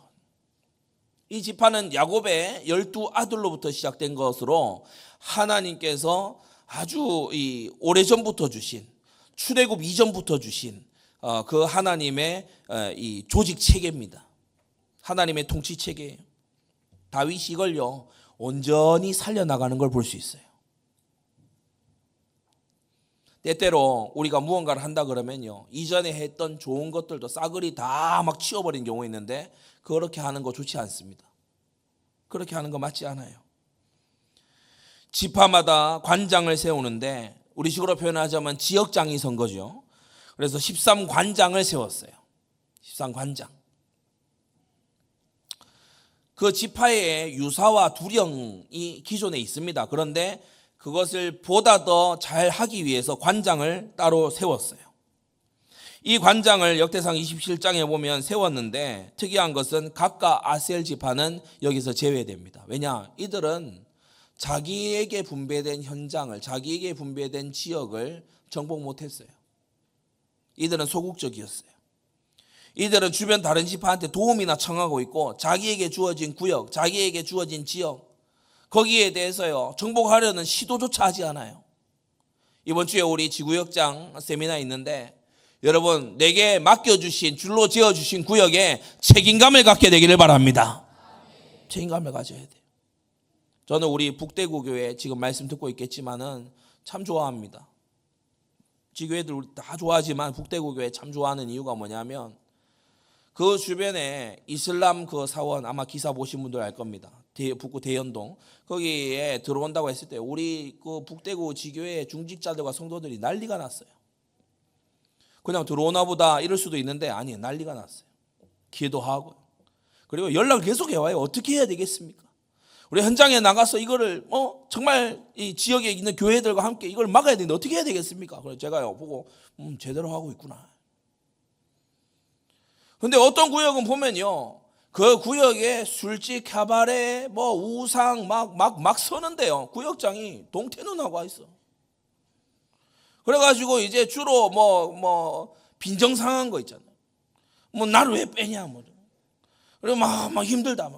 [SPEAKER 1] 이 지파는 야곱의 12아들로부터 시작된 것으로 하나님께서 아주 오래전부터 주신, 출애굽 이전부터 주신 그 하나님의 이 조직 체계입니다. 하나님의 통치 체계예요. 다윗이 이걸요 온전히 살려나가는 걸 볼 수 있어요. 때때로 우리가 무언가를 한다 그러면요 이전에 했던 좋은 것들도 싸그리 다 막 치워버린 경우 있는데 그렇게 하는 거 좋지 않습니다. 그렇게 하는 거 맞지 않아요. 지파마다 관장을 세우는데 우리식으로 표현하자면 지역장이 선 거죠. 그래서 13관장을 세웠어요. 13관장. 그 지파의 유사와 두령이 기존에 있습니다. 그런데 그것을 보다 더 잘하기 위해서 관장을 따로 세웠어요. 이 관장을 역대상 27장에 보면 세웠는데 특이한 것은 각과 아셀 지파는 여기서 제외됩니다. 왜냐? 이들은 자기에게 분배된 현장을, 자기에게 분배된 지역을 정복 못했어요. 이들은 소극적이었어요. 이들은 주변 다른 지파한테 도움이나 청하고 있고 자기에게 주어진 구역, 자기에게 주어진 지역, 거기에 대해서요 정복하려는 시도조차 하지 않아요. 이번 주에 우리 지구역장 세미나 있는데 여러분 내게 맡겨주신, 줄로 지어주신 구역에 책임감을 갖게 되기를 바랍니다. 책임감을 가져야 돼요. 저는 우리 북대구 교회 지금 말씀 듣고 있겠지만은 참 좋아합니다. 지교회들 다 좋아하지만 북대구 교회 참 좋아하는 이유가 뭐냐면 그 주변에 이슬람 그 사원, 아마 기사 보신 분들 알 겁니다. 북구 대연동 거기에 들어온다고 했을 때 우리 그 북대구 지교회 중직자들과 성도들이 난리가 났어요. 그냥 들어오나 보다 이럴 수도 있는데 아니, 난리가 났어요. 기도하고 그리고 연락을 계속 해와요. 어떻게 해야 되겠습니까? 우리 현장에 나가서 이거를 정말 이 지역에 있는 교회들과 함께 이걸 막아야 되는데 어떻게 해야 되겠습니까? 그래서 제가요 보고 제대로 하고 있구나. 근데 어떤 구역은 보면요 그 구역에 술집, 카바레, 우상 막 서는데요 구역장이 동태눈하고 와 있어. 그래가지고 이제 주로 빈정상한 거 있잖아요. 나를 왜 빼냐 그리고 막 힘들다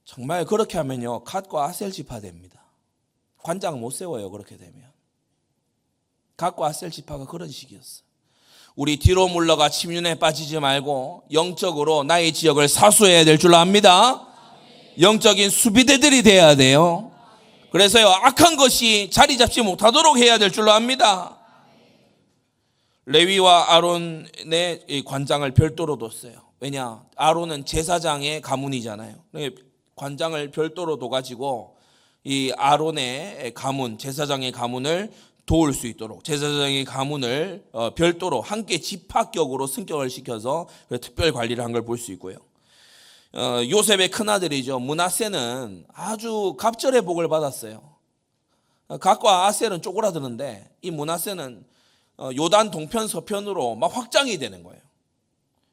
[SPEAKER 1] 정말 그렇게 하면요 갓과 아셀 지파 됩니다. 관장 못 세워요. 그렇게 되면 갓과 아셀 지파가 그런 식이었어. 우리 뒤로 물러가 침륜에 빠지지 말고 영적으로 나의 지역을 사수해야 될 줄 압니다. 영적인 수비대들이 돼야 돼요. 그래서요, 악한 것이 자리 잡지 못하도록 해야 될 줄로 압니다. 레위와 아론의 이 관장을 별도로 뒀어요. 왜냐? 아론은 제사장의 가문이잖아요. 관장을 별도로 둬가지고 이 아론의 가문, 제사장의 가문을 도울 수 있도록 제사장의 가문을 별도로 함께 집합격으로 승격을 시켜서 특별 관리를 한 걸 볼 수 있고요. 요셉의 큰아들이죠. 므낫세는 아주 갑절의 복을 받았어요. 갓과 아셀은 쪼그라드는데 이 므낫세는 요단 동편 서편으로 막 확장이 되는 거예요.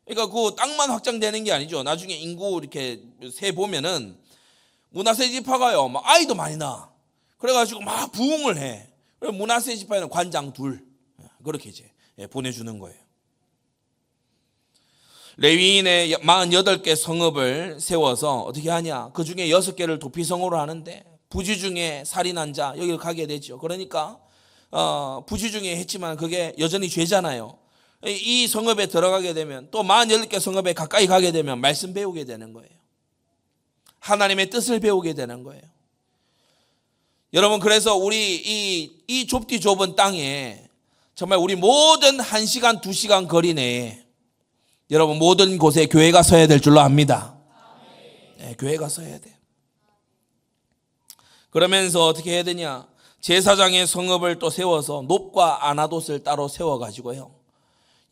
[SPEAKER 1] 그러니까 그 땅만 확장되는 게 아니죠. 나중에 인구 이렇게 세 보면은 므낫세 지파가요, 막 아이도 많이 낳아. 그래가지고 막 부흥을 해. 그래서 므낫세 지파에는 관장 둘, 그렇게 이제 보내주는 거예요. 레위인의 48개 성읍을 세워서 어떻게 하냐? 그 중에 6개를 도피성으로 하는데 부지 중에 살인한 자 여기를 가게 되죠. 그러니까 부지 중에 했지만 그게 여전히 죄잖아요. 이 성읍에 들어가게 되면 또 48개 성읍에 가까이 가게 되면 말씀 배우게 되는 거예요. 하나님의 뜻을 배우게 되는 거예요. 여러분, 그래서 우리 이 좁디 좁은 땅에 정말 우리 모든 1시간 2시간 거리 내에 여러분 모든 곳에 교회가 서야 될 줄로 압니다. 네, 교회가 서야 돼요. 그러면서 어떻게 해야 되냐? 제사장의 성읍을 또 세워서 놉과 아나돗을 따로 세워가지고요.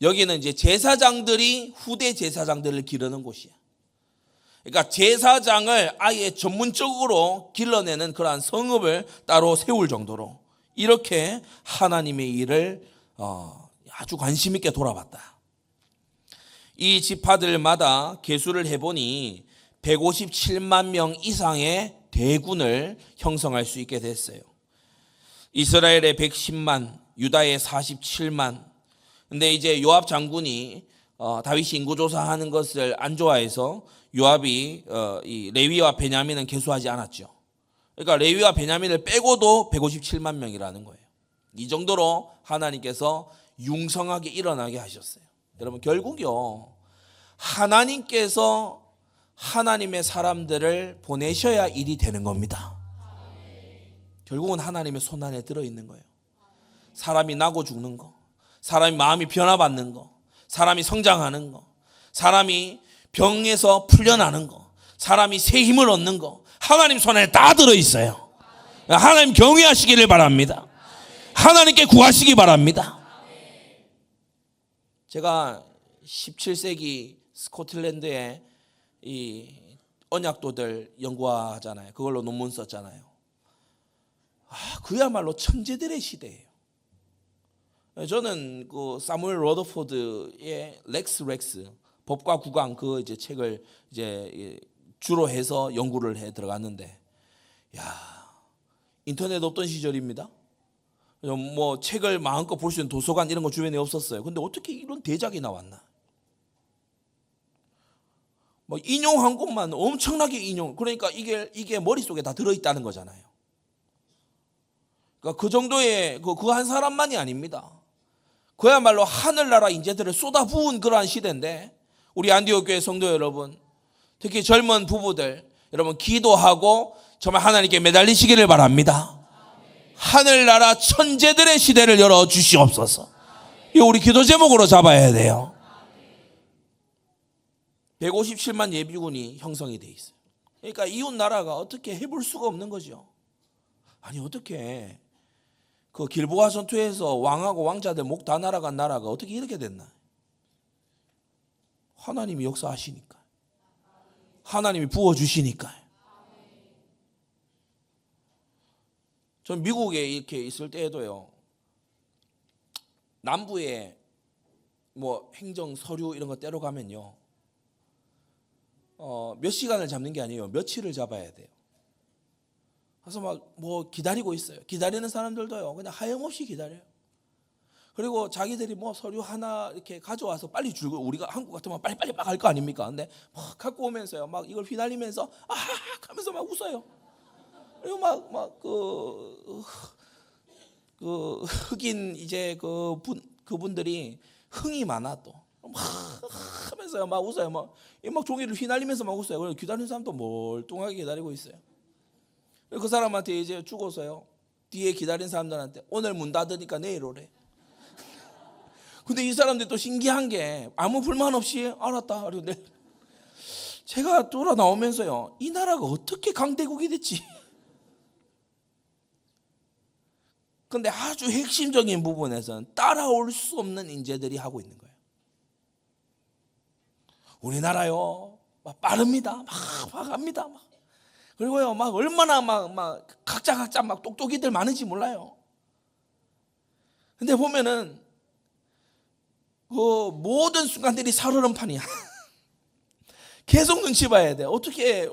[SPEAKER 1] 여기는 이제 제사장들이 후대 제사장들을 기르는 곳이야. 그러니까 제사장을 아예 전문적으로 길러내는 그러한 성읍을 따로 세울 정도로 이렇게 하나님의 일을 아주 관심 있게 돌아봤다. 이 지파들마다 계수를 해보니 157만 명 이상의 대군을 형성할 수 있게 됐어요. 이스라엘의 110만, 유다의 47만. 근데 이제 요압 장군이 다윗이 인구조사하는 것을 안 좋아해서 요압이 이 레위와 베냐민은 계수하지 않았죠. 그러니까 레위와 베냐민을 빼고도 157만 명이라는 거예요. 이 정도로 하나님께서 융성하게 일어나게 하셨어요. 여러분, 결국요, 하나님께서 하나님의 사람들을 보내셔야 일이 되는 겁니다. 결국은 하나님의 손 안에 들어있는 거예요. 사람이 나고 죽는 거, 사람이 마음이 변화받는 거, 사람이 성장하는 거, 사람이 병에서 풀려나는 거, 사람이 새 힘을 얻는 거, 하나님 손 안에 다 들어있어요. 하나님 경외하시기를 바랍니다. 하나님께 구하시기 바랍니다. 제가 17세기 스코틀랜드에 이 언약도들 연구하잖아요. 그걸로 논문 썼잖아요. 그야말로 천재들의 시대예요. 저는 그 사무엘 러더포드의 렉스 법과 국왕 그 이제 책을 이제 주로 해서 연구를 해 들어갔는데, 인터넷 없던 시절입니다. 뭐 책을 마음껏 볼 수 있는 도서관 이런 거 주변에 없었어요. 근데 어떻게 이런 대작이 나왔나? 뭐 인용한 것만 엄청나게 인용. 그러니까 이게 머릿속에 다 들어있다는 거잖아요. 그러니까 그 정도의 그 한 사람만이 아닙니다. 그야말로 하늘나라 인재들을 쏟아부은 그러한 시대인데, 우리 안디옥 교회 성도 여러분, 특히 젊은 부부들 여러분, 기도하고 정말 하나님께 매달리시기를 바랍니다. 하늘나라 천재들의 시대를 열어 주시옵소서. 이거 우리 기도 제목으로 잡아야 돼요. 157만 예비군이 형성이 돼 있어요. 그러니까 이웃 나라가 어떻게 해볼 수가 없는 거죠. 아니, 어떻게 그 길보아 전투에서 왕하고 왕자들 목 다 날아간 나라가 어떻게 이렇게 됐나? 하나님이 역사하시니까, 하나님이 부어주시니까. 전 미국에 이렇게 있을 때에도요, 남부에 뭐 행정 서류 이런 거 떼러 가면요, 몇 시간을 잡는 게 아니에요. 며칠을 잡아야 돼요. 그래서 막 뭐 기다리고 있어요. 기다리는 사람들도요, 그냥 하염없이 기다려요. 그리고 자기들이 뭐 서류 하나 이렇게 가져와서 빨리 줄고, 우리가 한국 같으면 빨리빨리 막 할 거 아닙니까? 근데 막 갖고 오면서요, 막 이걸 휘날리면서 하면서 막 웃어요. 그리고 막 흑인 이제 그분들이 흥이 많아 또. 막 하면서요, 막 웃어요. 막 종이를 휘날리면서 막 웃어요. 그리고 기다리는 사람도 멀뚱하게 기다리고 있어요. 그 사람한테 이제 죽어서요, 뒤에 기다린 사람들한테 오늘 문 닫으니까 내일 오래. 근데 이 사람들이 또 신기한 게 아무 불만 없이 알았다. 그리고 제가 돌아 나오면서요, 이 나라가 어떻게 강대국이 됐지? 근데 아주 핵심적인 부분에서는 따라올 수 없는 인재들이 하고 있는 거예요. 우리나라요, 막 빠릅니다. 막 합니다. 그리고요, 막 얼마나 막 각자 막 똑똑이들 많은지 몰라요. 근데 보면은 그 모든 순간들이 살얼음판이야. 계속 눈치 봐야 돼. 어떻게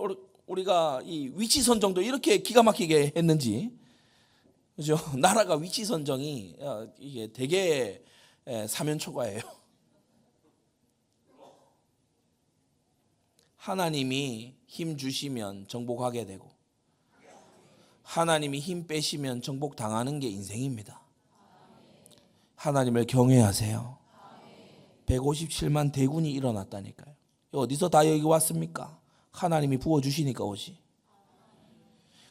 [SPEAKER 1] 우리가 이 위치 선정도 이렇게 기가 막히게 했는지, 그죠? 나라가 위치 선정이 이게 되게 사면초가예요. 하나님이 힘 주시면 정복하게 되고, 하나님이 힘 빼시면 정복 당하는 게 인생입니다. 하나님을 경외하세요. 157만 대군이 일어났다니까요. 어디서 다 여기 왔습니까? 하나님이 부어주시니까 오지.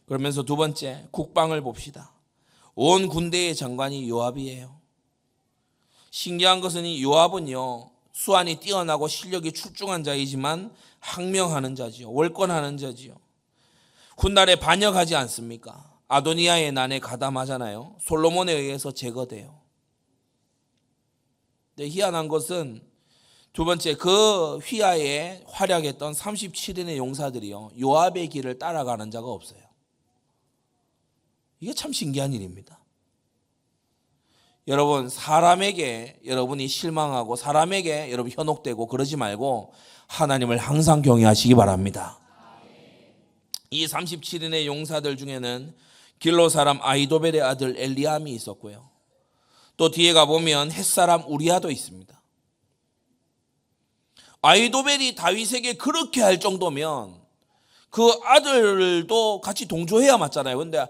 [SPEAKER 1] 그러면서 두 번째, 국방을 봅시다. 온 군대의 장관이 요압이에요. 신기한 것은 이 요압은요, 수완이 뛰어나고 실력이 출중한 자이지만 항명하는 자지요. 월권하는 자지요. 훗날에 반역하지 않습니까? 아도니아의 난에 가담하잖아요. 솔로몬에 의해서 제거돼요. 근데 희한한 것은 두 번째, 그 휘하에 활약했던 37인의 용사들이요, 요압의 길을 따라가는 자가 없어요. 이게 참 신기한 일입니다. 여러분, 사람에게 여러분이 실망하고 사람에게 여러분 현혹되고 그러지 말고 하나님을 항상 경외하시기 바랍니다. 이 37인의 용사들 중에는 길로 사람 아히도벨의 아들 엘리암이 있었고요, 또 뒤에 가보면 햇사람 우리아도 있습니다. 아히도벨이 다윗에게 그렇게 할 정도면 그 아들도 같이 동조해야 맞잖아요. 그런데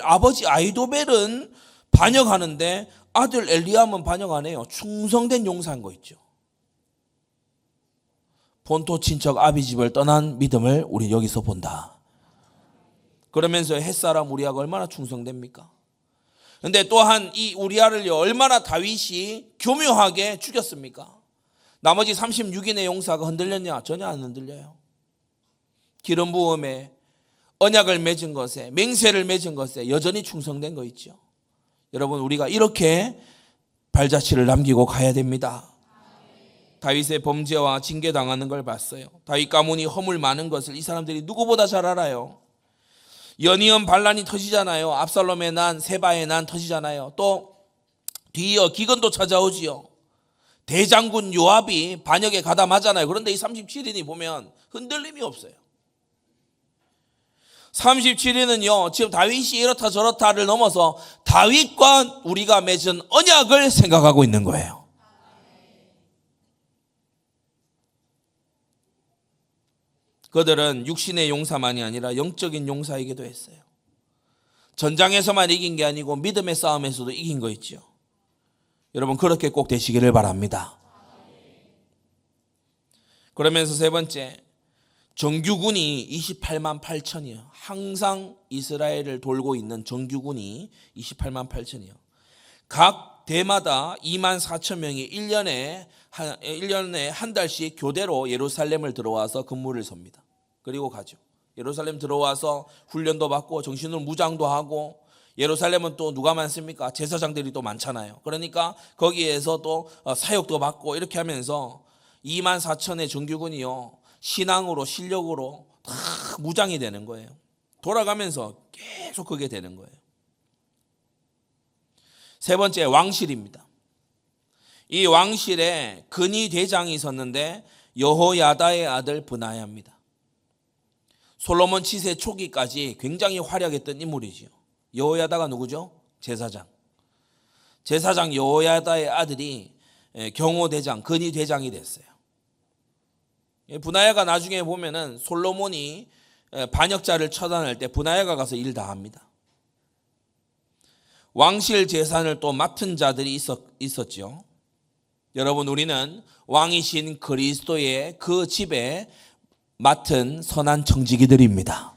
[SPEAKER 1] 아버지 아히도벨은 반역하는데 아들 엘리암은 반역 안 해요. 충성된 용사인 거 있죠. 본토 친척 아비집을 떠난 믿음을 우리 여기서 본다. 그러면서 햇사람 우리아가 얼마나 충성됩니까? 근데 또한 이 우리아를요, 얼마나 다윗이 교묘하게 죽였습니까? 나머지 36인의 용사가 흔들렸냐? 전혀 안 흔들려요. 기름 부음에, 언약을 맺은 것에, 맹세를 맺은 것에 여전히 충성된 거 있죠. 여러분, 우리가 이렇게 발자취를 남기고 가야 됩니다. 다윗의 범죄와 징계당하는 걸 봤어요. 다윗 가문이 허물 많은 것을 이 사람들이 누구보다 잘 알아요. 연이은 반란이 터지잖아요. 압살롬의 난, 세바의 난 터지잖아요. 또 뒤이어 기근도 찾아오지요. 대장군 요압이 반역에 가담하잖아요. 그런데 이 37인이 보면 흔들림이 없어요. 37인은요, 지금 다윗이 이렇다 저렇다를 넘어서 다윗과 우리가 맺은 언약을 생각하고 있는 거예요. 그들은 육신의 용사만이 아니라 영적인 용사이기도 했어요. 전장에서만 이긴 게 아니고 믿음의 싸움에서도 이긴 거 있죠. 여러분, 그렇게 꼭 되시기를 바랍니다. 그러면서 세 번째, 정규군이 28만 8천이요. 항상 이스라엘을 돌고 있는 정규군이 28만 8천이요. 각 대마다 2만 4천 명이 1년에 한 달씩 교대로 예루살렘을 들어와서 근무를 섭니다. 그리고 가죠. 예루살렘 들어와서 훈련도 받고 정신으로 무장도 하고, 예루살렘은 또 누가 많습니까? 제사장들이 또 많잖아요. 그러니까 거기에서 또 사역도 받고 이렇게 하면서 2만 4천의 정규군이요, 신앙으로 실력으로 다 무장이 되는 거예요. 돌아가면서 계속 그게 되는 거예요. 세 번째, 왕실입니다. 이 왕실에 근위 대장이 있었는데 여호야다의 아들 브나야입니다. 솔로몬 치세 초기까지 굉장히 활약했던 인물이지요. 여호야다가 누구죠? 제사장. 제사장 여호야다의 아들이 경호대장, 근위대장이 됐어요. 브나야가 나중에 보면은 솔로몬이 반역자를 처단할 때 브나야가 가서 일 다 합니다. 왕실 재산을 또 맡은 자들이 있었죠. 여러분, 우리는 왕이신 그리스도의 그 집에 맡은 선한 청지기들입니다.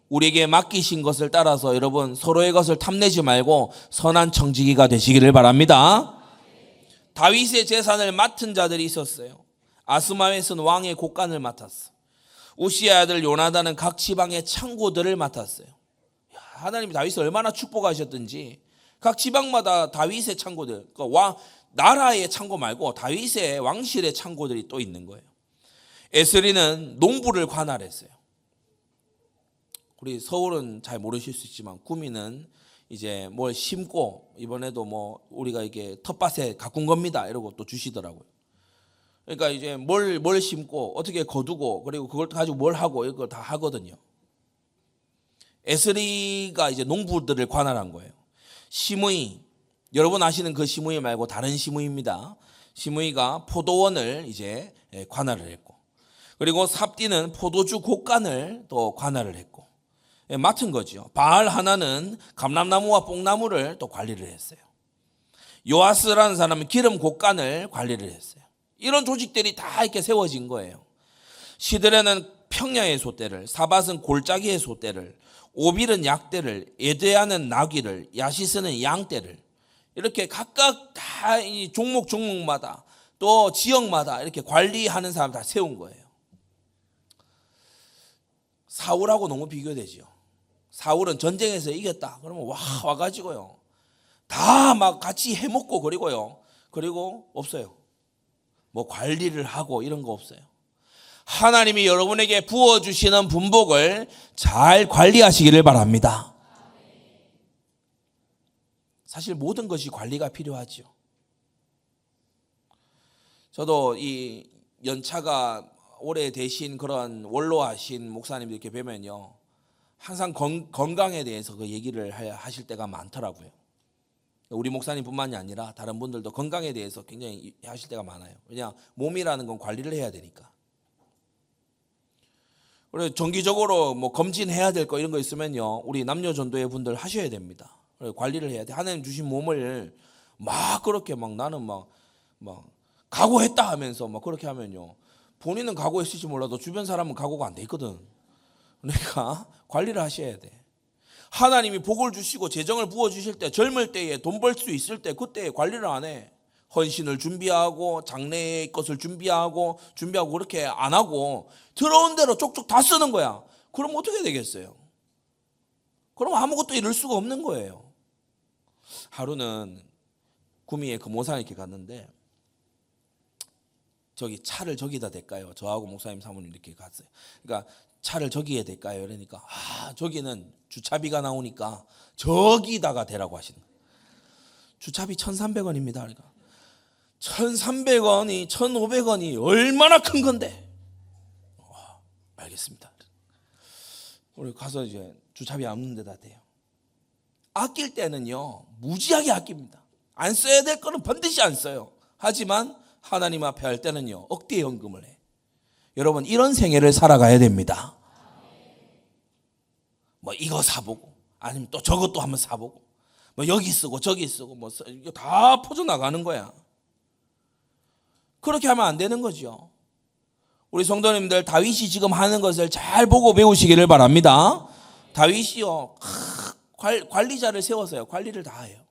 [SPEAKER 1] 우리에게 맡기신 것을 따라서 여러분 서로의 것을 탐내지 말고 선한 청지기가 되시기를 바랍니다. 다윗의 재산을 맡은 자들이 있었어요. 아스마웻은 왕의 곡간을 맡았어. 우시의 아들 요나단은 각 지방의 창고들을 맡았어요. 하나님이 다윗을 얼마나 축복하셨든지 각 지방마다 다윗의 창고들, 그러니까 나라의 창고 말고 다윗의 왕실의 창고들이 또 있는 거예요. 에스리는 농부를 관할했어요. 우리 서울은 잘 모르실 수 있지만 구미는 이제 뭘 심고 이번에도 뭐 우리가 이게 텃밭에 가꾼 겁니다 이러고 또 주시더라고요. 그러니까 이제 뭘 심고 어떻게 거두고 그리고 그걸 가지고 뭘 하고 이걸 다 하거든요. 에스리가 이제 농부들을 관할한 거예요. 시므이, 여러분 아시는 그 시므이 말고 다른 시므이입니다. 시므이가 포도원을 이제 관할을 했고, 그리고 삽디는 포도주 곡간을 또 관할을 했고, 맡은 거죠. 바알 하나는 감람나무와 뽕나무를 또 관리를 했어요. 요아스라는 사람은 기름 곡간을 관리를 했어요. 이런 조직들이 다 이렇게 세워진 거예요. 시드레는 평야의 솥대를, 사밧은 골짜기의 솥대를, 오빌은 약대를, 에드야는 나귀를, 야시스는 양떼를, 이렇게 각각 다 이 종목마다 또 지역마다 이렇게 관리하는 사람 다 세운 거예요. 사울하고 너무 비교되죠. 사울은 전쟁에서 이겼다 그러면 와가지고요 다 막 같이 해먹고 그리고 없어요. 뭐 관리를 하고 이런 거 없어요. 하나님이 여러분에게 부어주시는 분복을 잘 관리하시기를 바랍니다. 사실 모든 것이 관리가 필요하죠. 저도 이 연차가 오래되신 그런 원로하신 목사님들 이렇게 뵈면요 항상 건강에 대해서 그 얘기를 하실 때가 많더라고요. 우리 목사님뿐만이 아니라 다른 분들도 건강에 대해서 굉장히 하실 때가 많아요. 왜냐 몸이라는 건 관리를 해야 되니까. 그래서 정기적으로 뭐 검진해야 될 거 이런 거 있으면요 우리 남녀 전도회 분들 하셔야 됩니다. 관리를 해야 돼. 하나님 주신 몸을 막 그렇게 막 나는 막 각오했다 하면서 막 그렇게 하면요 본인은 각오했을지 몰라도 주변 사람은 각오가 안 돼 있거든. 그러니까 관리를 하셔야 돼. 하나님이 복을 주시고 재정을 부어주실 때 젊을 때에 돈 벌 수 있을 때 그때 관리를 안 해. 헌신을 준비하고 장래의 것을 준비하고 그렇게 안 하고 들어온 대로 쪽쪽 다 쓰는 거야. 그럼 어떻게 되겠어요? 그럼 아무것도 이룰 수가 없는 거예요. 하루는 구미에 금오산에 이렇게 갔는데 저기 차를 저기다 댈까요? 저하고 목사님 사모님 이렇게 갔어요. 그러니까 차를 저기에 댈까요? 그러니까 저기는 주차비가 나오니까 저기다가 대라고 하시는 거예요. 주차비 1,300원입니다. 그러니까 1,300원이 1,500원이 얼마나 큰 건데? 알겠습니다. 우리 가서 이제 주차비 없는 데다 대요. 아낄 때는요 무지하게 아낍니다. 안 써야 될 거는 반드시 안 써요. 하지만 하나님 앞에 할 때는요 억대 연금을 해. 여러분 이런 생애를 살아가야 됩니다. 뭐 이거 사보고 아니면 또 저것도 한번 사보고 뭐 여기 쓰고 저기 쓰고 뭐 이거 다 퍼져나가는 거야. 그렇게 하면 안 되는 거죠. 우리 성도님들 다윗이 지금 하는 것을 잘 보고 배우시기를 바랍니다. 다윗이요 관리자를 세워서요 관리를 다 해요.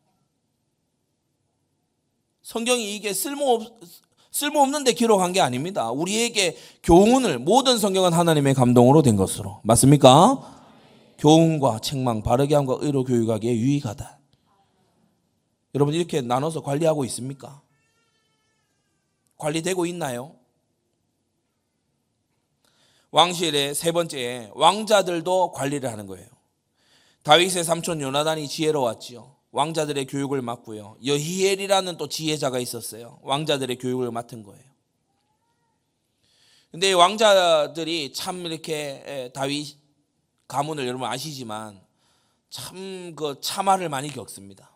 [SPEAKER 1] 성경이 이게 쓸모없는데 기록한 게 아닙니다. 우리에게 교훈을, 모든 성경은 하나님의 감동으로 된 것으로. 맞습니까? 교훈과 책망, 바르게 함과 의로 교육하기에 유익하다. 여러분 이렇게 나눠서 관리하고 있습니까? 관리되고 있나요? 왕실의 세 번째, 왕자들도 관리를 하는 거예요. 다윗의 삼촌 요나단이 지혜로웠지요. 왕자들의 교육을 맡고요. 여히엘이라는 또 지혜자가 있었어요. 왕자들의 교육을 맡은 거예요. 근데 왕자들이 참 이렇게 다윗 가문을 여러분 아시지만 참 그 참화를 많이 겪습니다.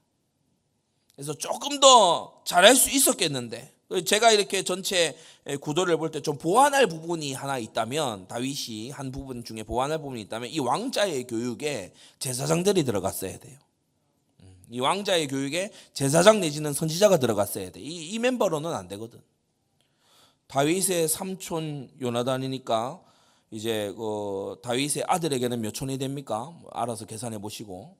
[SPEAKER 1] 그래서 조금 더 잘할 수 있었겠는데 제가 이렇게 전체 구도를 볼 때 좀 보완할 부분이 하나 있다면 다윗이 한 부분 중에 보완할 부분이 있다면 이 왕자의 교육에 제사장들이 들어갔어야 돼요. 이 왕자의 교육에 제사장 내지는 선지자가 들어갔어야 돼. 이 멤버로는 안 되거든. 다윗의 삼촌 요나단이니까 이제 그 다윗의 아들에게는 몇 촌이 됩니까? 알아서 계산해 보시고.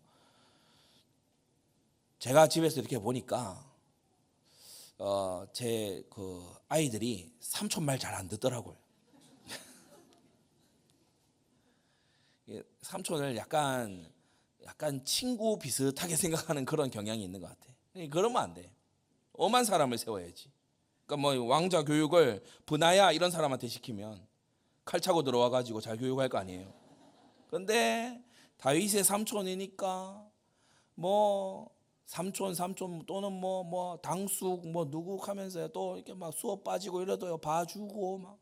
[SPEAKER 1] 제가 집에서 이렇게 보니까 제 그 아이들이 삼촌 말 잘 안 듣더라고요. 삼촌을 약간 친구 비슷하게 생각하는 그런 경향이 있는 것 같아. 그러면 안 돼. 엄한 사람을 세워야지. 그러니까 뭐 왕자 교육을 분하야 이런 사람한테 시키면 칼 차고 들어와 가지고 잘 교육할 거 아니에요. 그런데 다윗의 삼촌이니까 뭐 삼촌 또는 뭐 당숙 뭐 누구 하면서 또 이렇게 막 수업 빠지고 이러도요 봐주고 막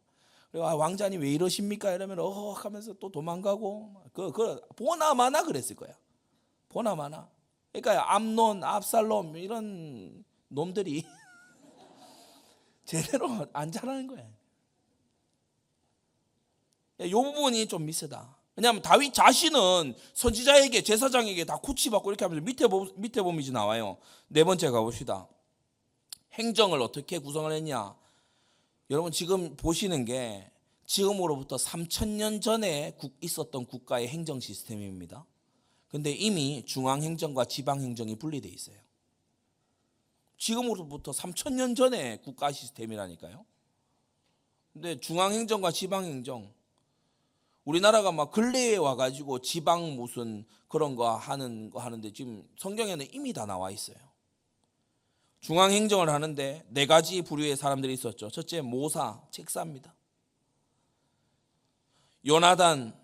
[SPEAKER 1] 그리고 왕자님 왜 이러십니까 이러면 하면서 또 도망가고 그 보나마나 그랬을 거야. 보나마나. 그러니까 암논, 압살롬 이런 놈들이 제대로 안 자라는 거야. 이 부분이 좀 미스다. 왜냐하면 다윗 자신은 선지자에게 제사장에게 다 코치받고 이렇게 하면서 밑에 보면 이제 나와요. 네 번째 가봅시다. 행정을 어떻게 구성을 했냐. 여러분 지금 보시는 게 지금으로부터 3000년 전에 있었던 국가의 행정 시스템입니다. 근데 이미 중앙행정과 지방행정이 분리되어 있어요. 지금으로부터 3000년 전에 국가 시스템이라니까요. 근데 중앙행정과 지방행정, 우리나라가 막 근래에 와가지고 지방 무슨 그런 거 하는데 지금 성경에는 이미 다 나와 있어요. 중앙행정을 하는데 네 가지 부류의 사람들이 있었죠. 첫째 모사, 책사입니다. 요나단,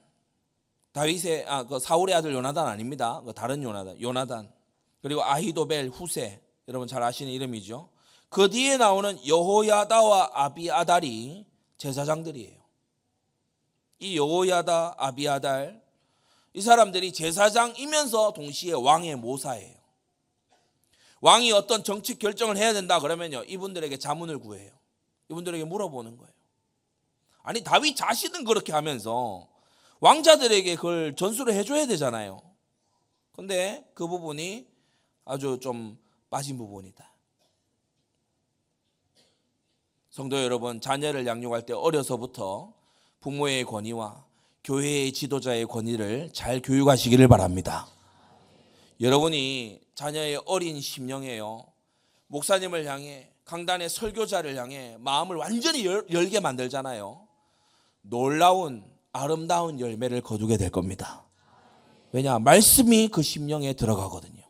[SPEAKER 1] 다윗의 그 사울의 아들 요나단 아닙니다. 그 다른 요나단. 그리고 아히도벨, 후세, 여러분 잘 아시는 이름이죠. 그 뒤에 나오는 여호야다와 아비아달이 제사장들이에요. 이 여호야다, 아비아달 이 사람들이 제사장이면서 동시에 왕의 모사예요. 왕이 어떤 정치 결정을 해야 된다 그러면요 이분들에게 자문을 구해요. 이분들에게 물어보는 거예요. 아니 다윗 자신은 그렇게 하면서 왕자들에게 그걸 전수를 해줘야 되잖아요. 근데 그 부분이 아주 좀 빠진 부분이다. 성도 여러분, 자녀를 양육할 때 어려서부터 부모의 권위와 교회의 지도자의 권위를 잘 교육하시기를 바랍니다. 여러분이 자녀의 어린 심령에요 목사님을 향해 강단의 설교자를 향해 마음을 완전히 열게 만들잖아요. 놀라운 아름다운 열매를 거두게 될 겁니다. 왜냐? 말씀이 그 심령에 들어가거든요.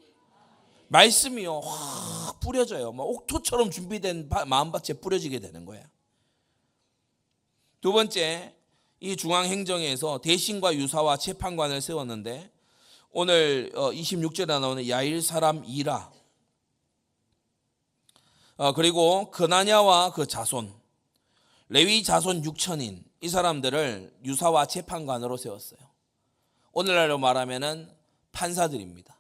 [SPEAKER 1] 말씀이요 확 뿌려져요. 막 옥토처럼 준비된 마음밭에 뿌려지게 되는 거예요. 두 번째, 이 중앙행정에서 대신과 유사와 재판관을 세웠는데 오늘 26절에 나오는 야일 사람 이라 그리고 그나냐와 그 자손 레위 자손 6천인 이 사람들을 유사와 재판관으로 세웠어요. 오늘날로 말하면은 판사들입니다.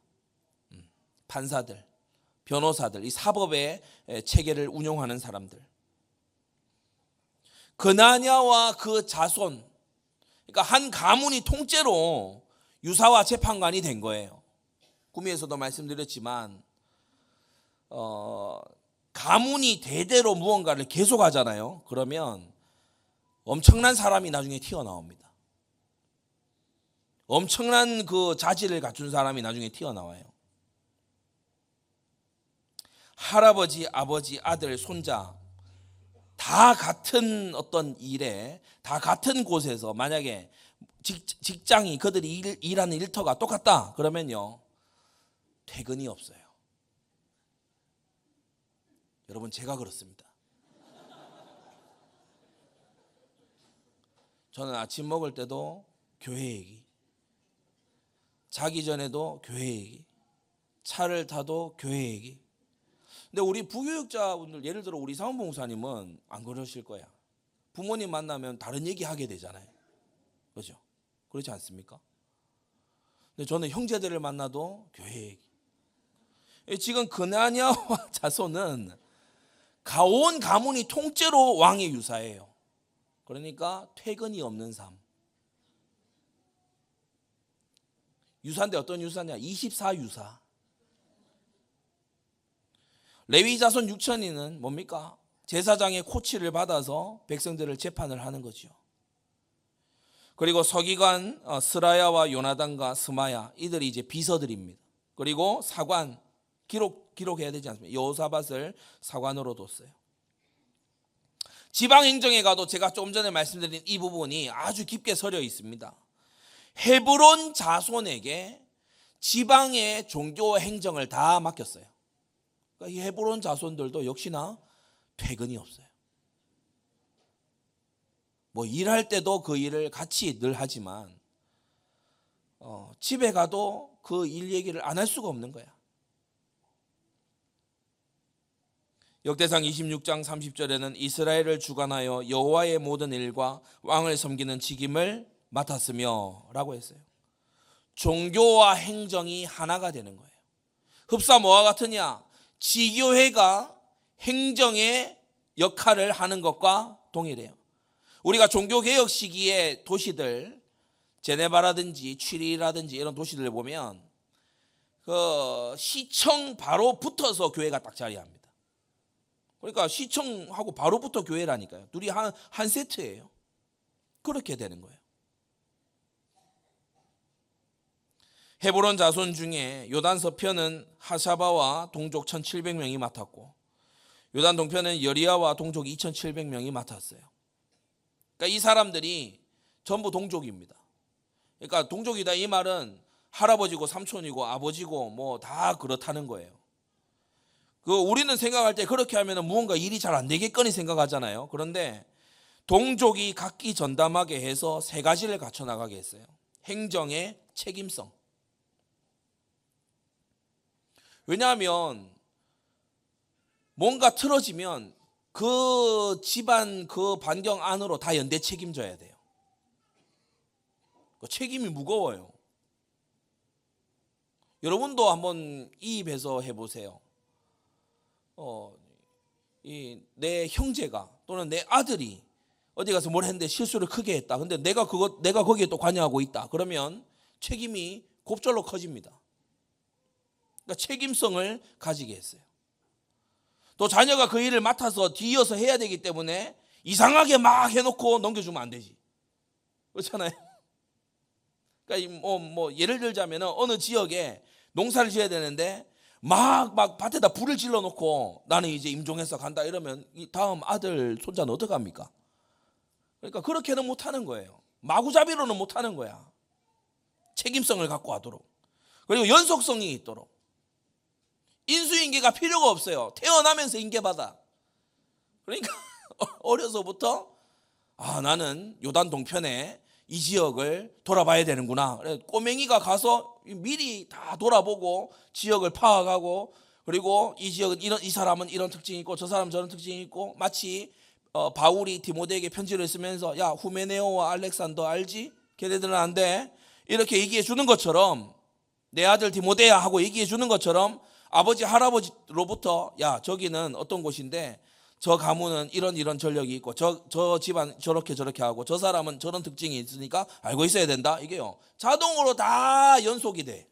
[SPEAKER 1] 판사들, 변호사들, 이 사법의 체계를 운용하는 사람들. 그나냐와 그 자손, 그러니까 한 가문이 통째로 유사와 재판관이 된 거예요. 구미에서도 말씀드렸지만 가문이 대대로 무언가를 계속하잖아요. 그러면 엄청난 사람이 나중에 튀어나옵니다. 엄청난 그 자질을 갖춘 사람이 나중에 튀어나와요. 할아버지, 아버지, 아들, 손자 다 같은 어떤 일에 다 같은 곳에서 만약에 직장이 그들이 일하는 일터가 똑같다 그러면요 퇴근이 없어요. 여러분 제가 그렇습니다. 저는 아침 먹을 때도 교회 얘기, 자기 전에도 교회 얘기, 차를 타도 교회 얘기. 근데 우리 부교육자분들 예를 들어 우리 사원봉사님은 안 그러실 거야. 부모님 만나면 다른 얘기 하게 되잖아요. 그렇죠? 그렇지 않습니까? 근데 저는 형제들을 만나도 교회 얘기. 지금 그나냐와 자손은 온 가문이 통째로 왕의 유사예요. 그러니까 퇴근이 없는 삶. 유사인데 어떤 유사냐? 24유사. 레위 자손 6천인은 뭡니까? 제사장의 코치를 받아서 백성들을 재판을 하는 거죠. 그리고 서기관 스라야와 요나단과 스마야, 이들이 이제 비서들입니다. 그리고 사관, 기록해야 되지 않습니까? 여호사밧을 사관으로 뒀어요. 지방행정에 가도 제가 조금 전에 말씀드린 이 부분이 아주 깊게 서려 있습니다. 헤브론 자손에게 지방의 종교 행정을 다 맡겼어요. 그러니까 이 헤브론 자손들도 역시나 퇴근이 없어요. 뭐 일할 때도 그 일을 같이 늘 하지만 집에 가도 그 일 얘기를 안 할 수가 없는 거야. 역대상 26장 30절에는 이스라엘을 주관하여 여호와의 모든 일과 왕을 섬기는 직임을 맡았으며 라고 했어요. 종교와 행정이 하나가 되는 거예요. 흡사 뭐와 같으냐? 지교회가 행정의 역할을 하는 것과 동일해요. 우리가 종교개혁 시기의 도시들, 제네바라든지 취리라든지 이런 도시들을 보면 그 시청 바로 붙어서 교회가 딱 자리합니다. 그러니까 시청하고 바로 붙어 교회라니까요. 둘이 한 세트예요. 그렇게 되는 거예요. 헤브론 자손 중에 요단 서편은 하샤바와 동족 1700명이 맡았고 요단 동편은 여리야와 동족 2700명이 맡았어요. 그러니까 이 사람들이 전부 동족입니다. 그러니까 동족이다 이 말은 할아버지고 삼촌이고 아버지고 뭐 다 그렇다는 거예요. 우리는 생각할 때 그렇게 하면 무언가 일이 잘 안 되겠거니 생각하잖아요. 그런데 동족이 각기 전담하게 해서 세 가지를 갖춰 나가게 했어요. 행정의 책임성. 왜냐하면 뭔가 틀어지면 그 집안 그 반경 안으로 다 연대 책임져야 돼요. 책임이 무거워요. 여러분도 한번 이입해서 해보세요. 내 형제가 또는 내 아들이 어디 가서 뭘 했는데 실수를 크게 했다. 근데 내가 거기에 또 관여하고 있다. 그러면 책임이 곱절로 커집니다. 그러니까 책임성을 가지게 했어요. 또 자녀가 그 일을 맡아서 뒤이어서 해야 되기 때문에 이상하게 막 해놓고 넘겨주면 안 되지. 그렇잖아요. 그러니까 뭐 예를 들자면 어느 지역에 농사를 지어야 되는데 막 밭에다 불을 질러 놓고 나는 이제 임종해서 간다 이러면 이 다음 아들 손자는 어떡합니까? 그러니까 그렇게는 못하는 거예요. 마구잡이로는 못하는 거야. 책임성을 갖고 하도록. 그리고 연속성이 있도록. 인수인계가 필요가 없어요. 태어나면서 인계받아. 그러니까 어려서부터 나는 요단 동편에 이 지역을 돌아봐야 되는구나. 꼬맹이가 가서 미리 다 돌아보고 지역을 파악하고 그리고 이 지역은 이 사람은 이런 특징이 있고 저 사람은 저런 특징이 있고 마치 바울이 디모데에게 편지를 쓰면서 야 후메네오와 알렉산더 알지? 걔네들은 안 돼. 이렇게 얘기해 주는 것처럼 내 아들 디모데야 하고 얘기해 주는 것처럼 아버지 할아버지로부터 야 저기는 어떤 곳인데 저 가문은 이런 전력이 있고 저 집안 저렇게 하고 저 사람은 저런 특징이 있으니까 알고 있어야 된다. 이게요. 자동으로 다 연속이 돼.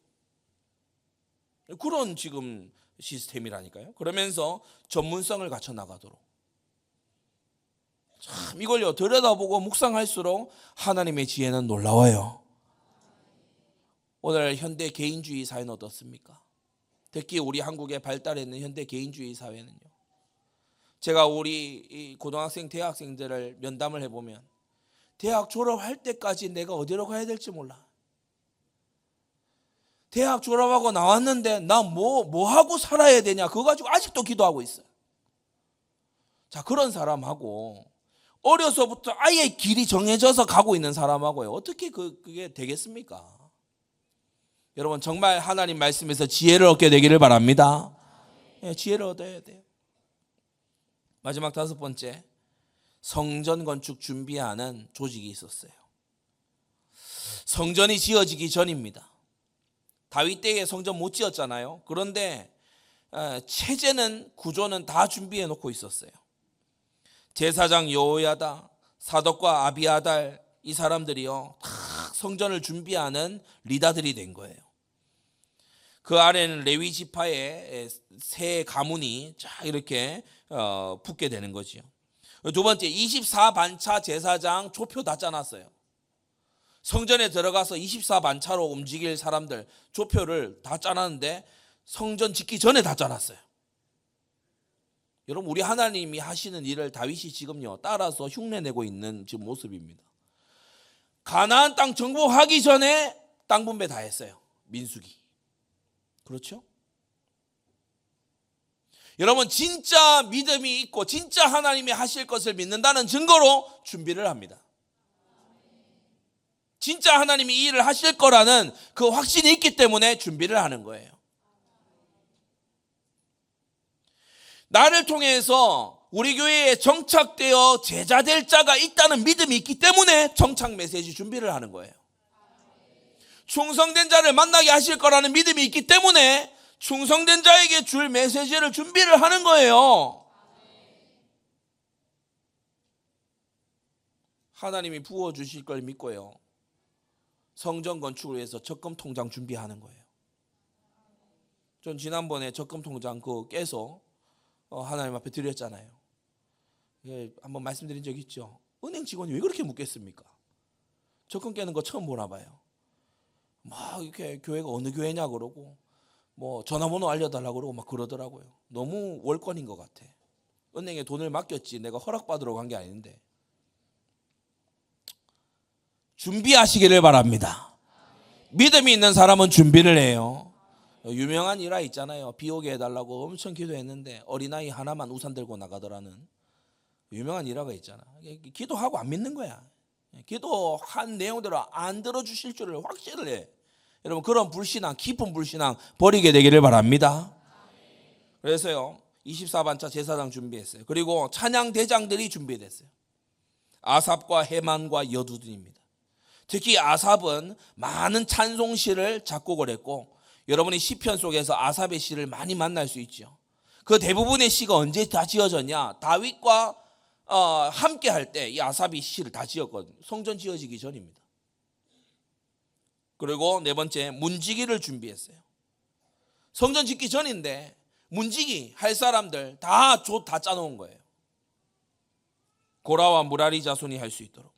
[SPEAKER 1] 그런 지금 시스템이라니까요. 그러면서 전문성을 갖춰 나가도록. 참 이걸요. 들여다보고 묵상할수록 하나님의 지혜는 놀라워요. 오늘 현대 개인주의 사회는 어떻습니까? 특히 우리 한국에 발달했는 현대 개인주의 사회는요. 제가 우리 고등학생, 대학생들을 면담을 해보면 대학 졸업할 때까지 내가 어디로 가야 될지 몰라. 대학 졸업하고 나왔는데 나 뭐 하고 살아야 되냐 그거 가지고 아직도 기도하고 있어요. 자, 그런 사람하고 어려서부터 아예 길이 정해져서 가고 있는 사람하고요. 어떻게 그게 되겠습니까? 여러분 정말 하나님 말씀에서 지혜를 얻게 되기를 바랍니다. 지혜를 얻어야 돼요. 마지막 5번째, 성전 건축 준비하는 조직이 있었어요. 성전이 지어지기 전입니다. 다윗 때에 성전 못 지었잖아요. 그런데 체제는 구조는 다 준비해 놓고 있었어요. 제사장 여호야다, 사독과 아비아달 이 사람들이요 다 성전을 준비하는 리더들이 된 거예요. 그 아래는 레위 지파의 세 가문이 쫙 이렇게 붙게 되는 거지요. 두 번째, 24반차 제사장 조표 다 짜놨어요. 성전에 들어가서 24반차로 움직일 사람들 조표를 다 짜놨는데 성전 짓기 전에 다 짜놨어요. 여러분, 우리 하나님이 하시는 일을 다윗이 지금요 따라서 흉내내고 있는 지금 모습입니다. 가나안 땅 정복하기 전에 땅 분배 다 했어요. 민수기. 그렇죠? 여러분, 진짜 믿음이 있고 진짜 하나님이 하실 것을 믿는다는 증거로 준비를 합니다. 진짜 하나님이 이 일을 하실 거라는 그 확신이 있기 때문에 준비를 하는 거예요. 나를 통해서 우리 교회에 정착되어 제자될 자가 있다는 믿음이 있기 때문에 정착 메시지 준비를 하는 거예요. 충성된 자를 만나게 하실 거라는 믿음이 있기 때문에 충성된 자에게 줄 메시지를 준비를 하는 거예요. 하나님이 부어주실 걸 믿고요, 성전 건축을 위해서 적금 통장 준비하는 거예요. 전 지난번에 적금 통장 그거 깨서 하나님 앞에 드렸잖아요. 한번 말씀드린 적 있죠. 은행 직원이 왜 그렇게 묻겠습니까? 적금 깨는 거 처음 보나 봐요. 막 이렇게 교회가 어느 교회냐 그러고 뭐 전화번호 알려달라고 그러고 막 그러더라고요. 너무 월권인 것 같아. 은행에 돈을 맡겼지 내가 허락받으러 간 게 아닌데. 준비하시기를 바랍니다. 믿음이 있는 사람은 준비를 해요. 유명한 일화 있잖아요. 비 오게 해달라고 엄청 기도했는데 어린아이 하나만 우산 들고 나가더라는 유명한 일화가 있잖아. 기도하고 안 믿는 거야. 기도한 내용대로 안 들어주실 줄을 확신을 해. 여러분, 그런 불신앙, 깊은 불신앙 버리게 되기를 바랍니다. 그래서요 24반차 제사장 준비했어요. 그리고 찬양 대장들이 준비됐어요. 아삽과 헤만과 여두둔입니다. 특히 아삽은 많은 찬송시를 작곡을 했고, 여러분이 시편 속에서 아삽의 시를 많이 만날 수 있죠. 그 대부분의 시가 언제 다 지어졌냐? 다윗과 함께 할 때 이 아삽이 시를 다 지었거든요. 성전 지어지기 전입니다. 그리고 네 번째, 문지기를 준비했어요. 성전 짓기 전인데 문지기 할 사람들 다 짜놓은 거예요. 고라와 무라리 자손이 할 수 있도록.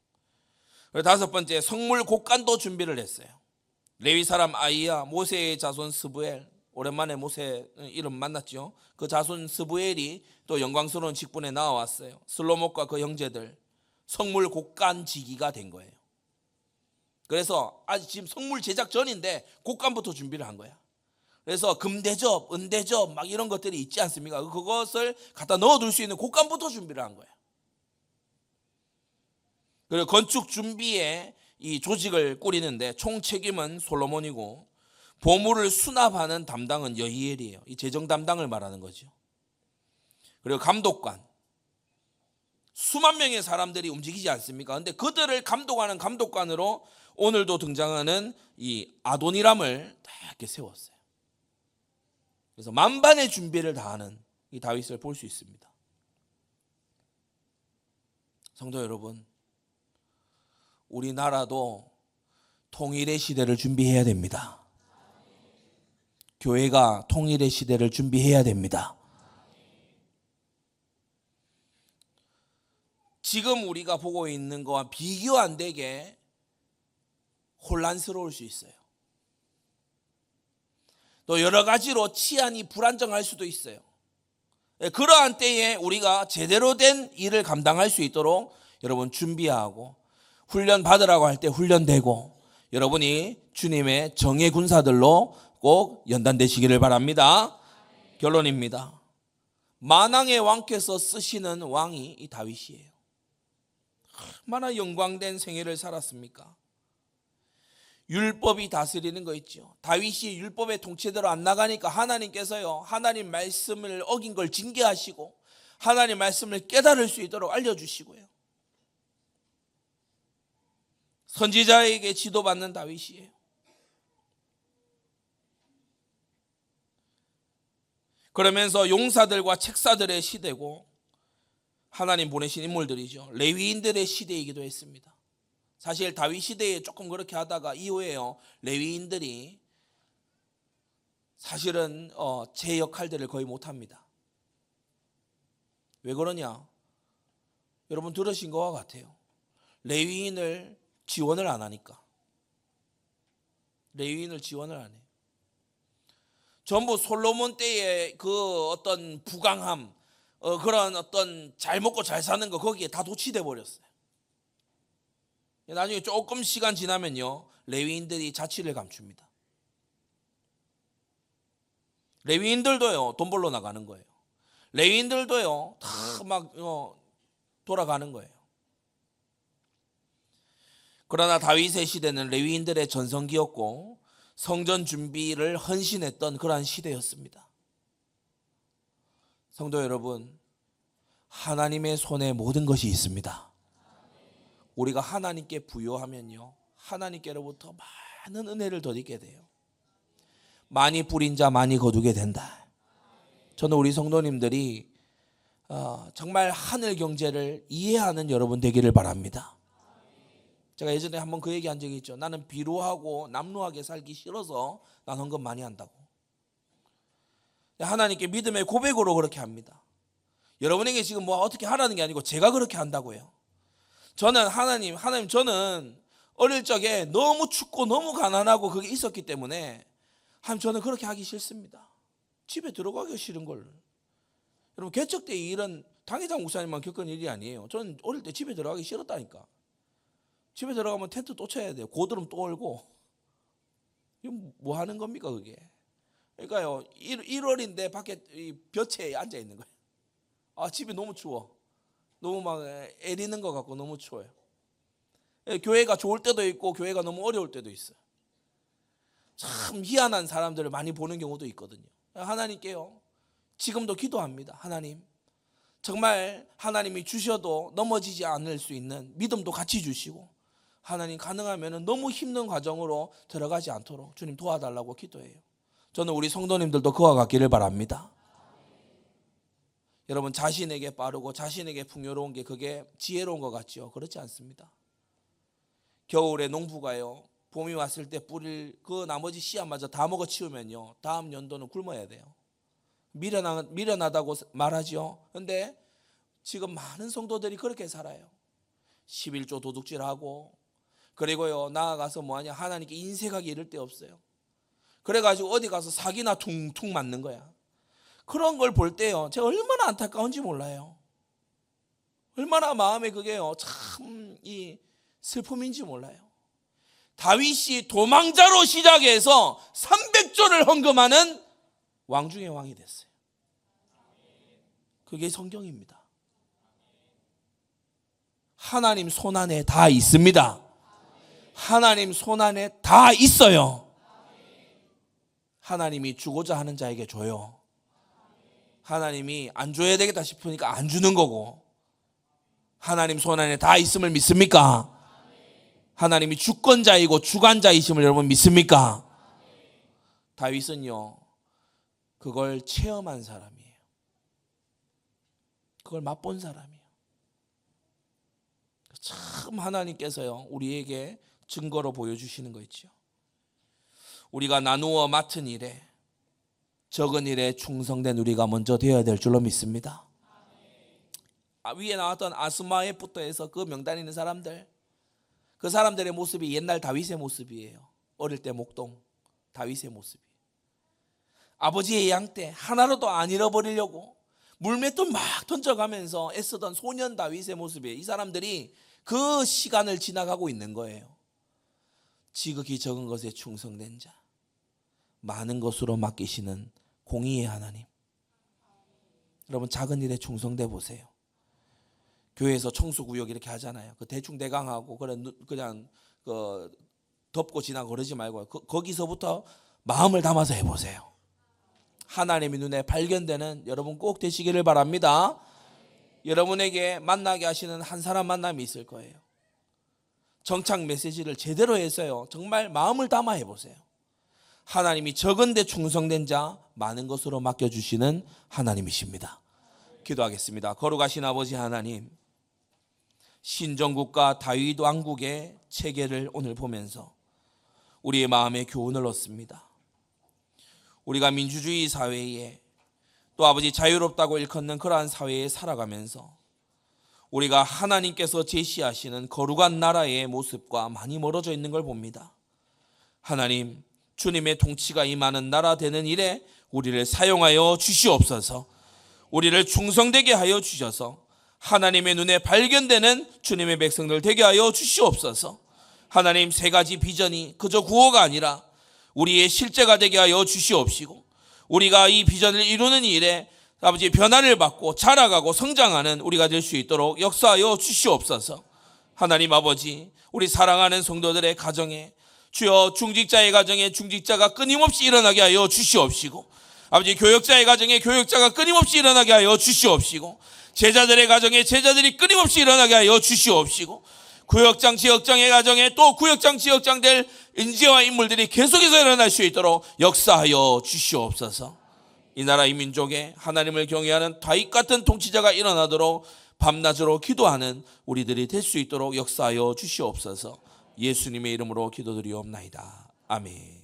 [SPEAKER 1] 그리고 다섯 번째, 성물 곡간도 준비를 했어요. 레위 사람 아이야, 모세의 자손 스부엘, 오랜만에 모세 이름 만났죠. 그 자손 스부엘이 또 영광스러운 직분에 나와왔어요. 슬로목과 그 형제들 성물 곡간 지기가 된 거예요. 그래서 아직 지금 성물 제작 전인데 곡간부터 준비를 한 거야. 그래서 금대접, 은대접 막 이런 것들이 있지 않습니까? 그것을 갖다 넣어둘 수 있는 곡간부터 준비를 한 거야. 그리고 건축 준비에 이 조직을 꾸리는데 총 책임은 솔로몬이고, 보물을 수납하는 담당은 여히엘이에요. 이 재정 담당을 말하는 거죠. 그리고 감독관, 수만 명의 사람들이 움직이지 않습니까? 근데 그들을 감독하는 감독관으로 오늘도 등장하는 이 아도니람을 다 이렇게 세웠어요. 그래서 만반의 준비를 다하는 이 다윗을 볼 수 있습니다. 성도 여러분, 우리나라도 통일의 시대를 준비해야 됩니다. 교회가 통일의 시대를 준비해야 됩니다. 지금 우리가 보고 있는 것과 비교 안 되게 혼란스러울 수 있어요. 또 여러 가지로 치안이 불안정할 수도 있어요. 그러한 때에 우리가 제대로 된 일을 감당할 수 있도록 여러분 준비하고, 훈련 받으라고 할 때 훈련되고, 여러분이 주님의 정예 군사들로 꼭 연단되시기를 바랍니다. 결론입니다. 만왕의 왕께서 쓰시는 왕이 이 다윗이에요. 얼마나 영광된 생애를 살았습니까? 율법이 다스리는 거 있죠. 다윗이 율법의 통치대로 안 나가니까 하나님께서요, 하나님 말씀을 어긴 걸 징계하시고 하나님 말씀을 깨달을 수 있도록 알려주시고요, 선지자에게 지도받는 다윗이에요. 그러면서 용사들과 책사들의 시대고, 하나님 보내신 인물들이죠. 레위인들의 시대이기도 했습니다. 사실 다윗 시대에 조금 그렇게 하다가 이후에요, 레위인들이 사실은 제 역할들을 거의 못합니다. 왜 그러냐? 여러분 들으신 것과 같아요. 레위인을 지원을 안 하니까. 레위인을 지원을 안 해요. 전부 솔로몬 때의 그 어떤 부강함, 그런 어떤 잘 먹고 잘 사는 거 거기에 다 도취돼 버렸어요. 나중에 조금 시간 지나면요, 레위인들이 자취를 감춥니다. 레위인들도요 돈 벌러 나가는 거예요. 레위인들도요 다 막 돌아가는 거예요. 그러나 다윗의 시대는 레위인들의 전성기였고 성전 준비를 헌신했던 그러한 시대였습니다. 성도 여러분, 하나님의 손에 모든 것이 있습니다. 우리가 하나님께 부요하면요, 하나님께로부터 많은 은혜를 덧입게 돼요. 많이 뿌린 자 많이 거두게 된다. 저는 우리 성도님들이 정말 하늘 경제를 이해하는 여러분 되기를 바랍니다. 제가 예전에 한번 그 얘기한 적이 있죠. 나는 비루하고 남루하게 살기 싫어서 난 헌금 많이 한다고. 하나님께 믿음의 고백으로 그렇게 합니다. 여러분에게 지금 뭐 어떻게 하라는 게 아니고 제가 그렇게 한다고요. 저는 하나님 저는 어릴 적에 너무 춥고 너무 가난하고 그게 있었기 때문에 저는 그렇게 하기 싫습니다. 집에 들어가기 싫은 걸. 여러분 개척 때 이런 당회장 목사님만 겪은 일이 아니에요. 저는 어릴 때 집에 들어가기 싫었다니까. 집에 들어가면 텐트 또 쳐야 돼요. 고드름 또 얼고. 이거 뭐 하는 겁니까 그게. 그러니까요 1월인데 밖에 볕에 앉아 있는 거예요. 집이 너무 추워. 너무 막 애리는 것 같고 너무 추워요. 교회가 좋을 때도 있고 교회가 너무 어려울 때도 있어요. 참 희한한 사람들을 많이 보는 경우도 있거든요. 하나님께요 지금도 기도합니다. 하나님 정말 하나님이 주셔도 넘어지지 않을 수 있는 믿음도 같이 주시고, 하나님 가능하면 너무 힘든 과정으로 들어가지 않도록 주님 도와달라고 기도해요. 저는 우리 성도님들도 그와 같기를 바랍니다. 여러분 자신에게 빠르고 자신에게 풍요로운 게 그게 지혜로운 것 같죠? 그렇지 않습니다. 겨울에 농부가요 봄이 왔을 때 뿌릴 그 나머지 씨앗마저 다 먹어치우면요 다음 연도는 굶어야 돼요. 미련하다고 말하죠. 그런데 지금 많은 성도들이 그렇게 살아요. 11조 도둑질하고, 그리고요 나아가서 뭐하냐, 하나님께 인색하게 이를 데 없어요. 그래가지고 어디 가서 사기나 퉁퉁 맞는 거야. 그런 걸 볼 때요 제가 얼마나 안타까운지 몰라요. 얼마나 마음에 그게요 참 이 슬픔인지 몰라요. 다윗이 도망자로 시작해서 300조를 헌금하는 왕 중의 왕이 됐어요. 그게 성경입니다. 하나님 손안에 다 있습니다. 하나님 손안에 다 있어요. 하나님이 주고자 하는 자에게 줘요. 하나님이 안 줘야 되겠다 싶으니까 안 주는 거고, 하나님 손안에 다 있음을 믿습니까? 하나님이 주권자이고 주관자이심을 여러분 믿습니까? 다윗은요 그걸 체험한 사람이에요. 그걸 맛본 사람이에요. 참 하나님께서요 우리에게 증거로 보여주시는 거 있죠. 우리가 나누어 맡은 일에, 적은 일에 충성된 우리가 먼저 되어야 될 줄로 믿습니다. 위에 나왔던 아스마왑부터 해서 그 명단에 있는 사람들, 그 사람들의 모습이 옛날 다윗의 모습이에요. 어릴 때 목동 다윗의 모습이. 아버지의 양 때 하나로도 안 잃어버리려고 물맷돌 막 던져가면서 애쓰던 소년 다윗의 모습이에요. 이 사람들이 그 시간을 지나가고 있는 거예요. 지극히 적은 것에 충성된 자, 많은 것으로 맡기시는 공의의 하나님. 여러분 작은 일에 충성돼 보세요. 교회에서 청소구역 이렇게 하잖아요. 그 대충 대강하고 그냥 덮고 지나고 그러지 말고 거기서부터 마음을 담아서 해보세요. 하나님의 눈에 발견되는 여러분 꼭 되시기를 바랍니다. 여러분에게 만나게 하시는 한 사람 만남이 있을 거예요. 정착 메시지를 제대로 해서요 정말 마음을 담아 해보세요. 하나님이 적은 데 충성된 자 많은 것으로 맡겨주시는 하나님이십니다. 기도하겠습니다. 거룩하신 아버지 하나님, 신정국과 다윗 왕국의 체계를 오늘 보면서 우리의 마음에 교훈을 얻습니다. 우리가 민주주의 사회에 또 아버지 자유롭다고 일컫는 그러한 사회에 살아가면서 우리가 하나님께서 제시하시는 거룩한 나라의 모습과 많이 멀어져 있는 걸 봅니다. 하나님, 주님의 통치가 임하는 나라 되는 일에 우리를 사용하여 주시옵소서. 우리를 충성되게 하여 주셔서 하나님의 눈에 발견되는 주님의 백성들 되게 하여 주시옵소서. 하나님, 세 가지 비전이 그저 구호가 아니라 우리의 실제가 되게 하여 주시옵시고, 우리가 이 비전을 이루는 일에 아버지 변화를 받고 자라가고 성장하는 우리가 될 수 있도록 역사하여 주시옵소서. 하나님 아버지, 우리 사랑하는 성도들의 가정에 주여 중직자의 가정에 중직자가 끊임없이 일어나게 하여 주시옵시고, 아버지 교역자의 가정에 교역자가 끊임없이 일어나게 하여 주시옵시고, 제자들의 가정에 제자들이 끊임없이 일어나게 하여 주시옵시고, 구역장 지역장의 가정에 또 구역장 지역장 될 인재와 인물들이 계속해서 일어날 수 있도록 역사하여 주시옵소서. 이 나라 이 민족에 하나님을 경외하는 다윗 같은 통치자가 일어나도록 밤낮으로 기도하는 우리들이 될 수 있도록 역사하여 주시옵소서. 예수님의 이름으로 기도드리옵나이다. 아멘.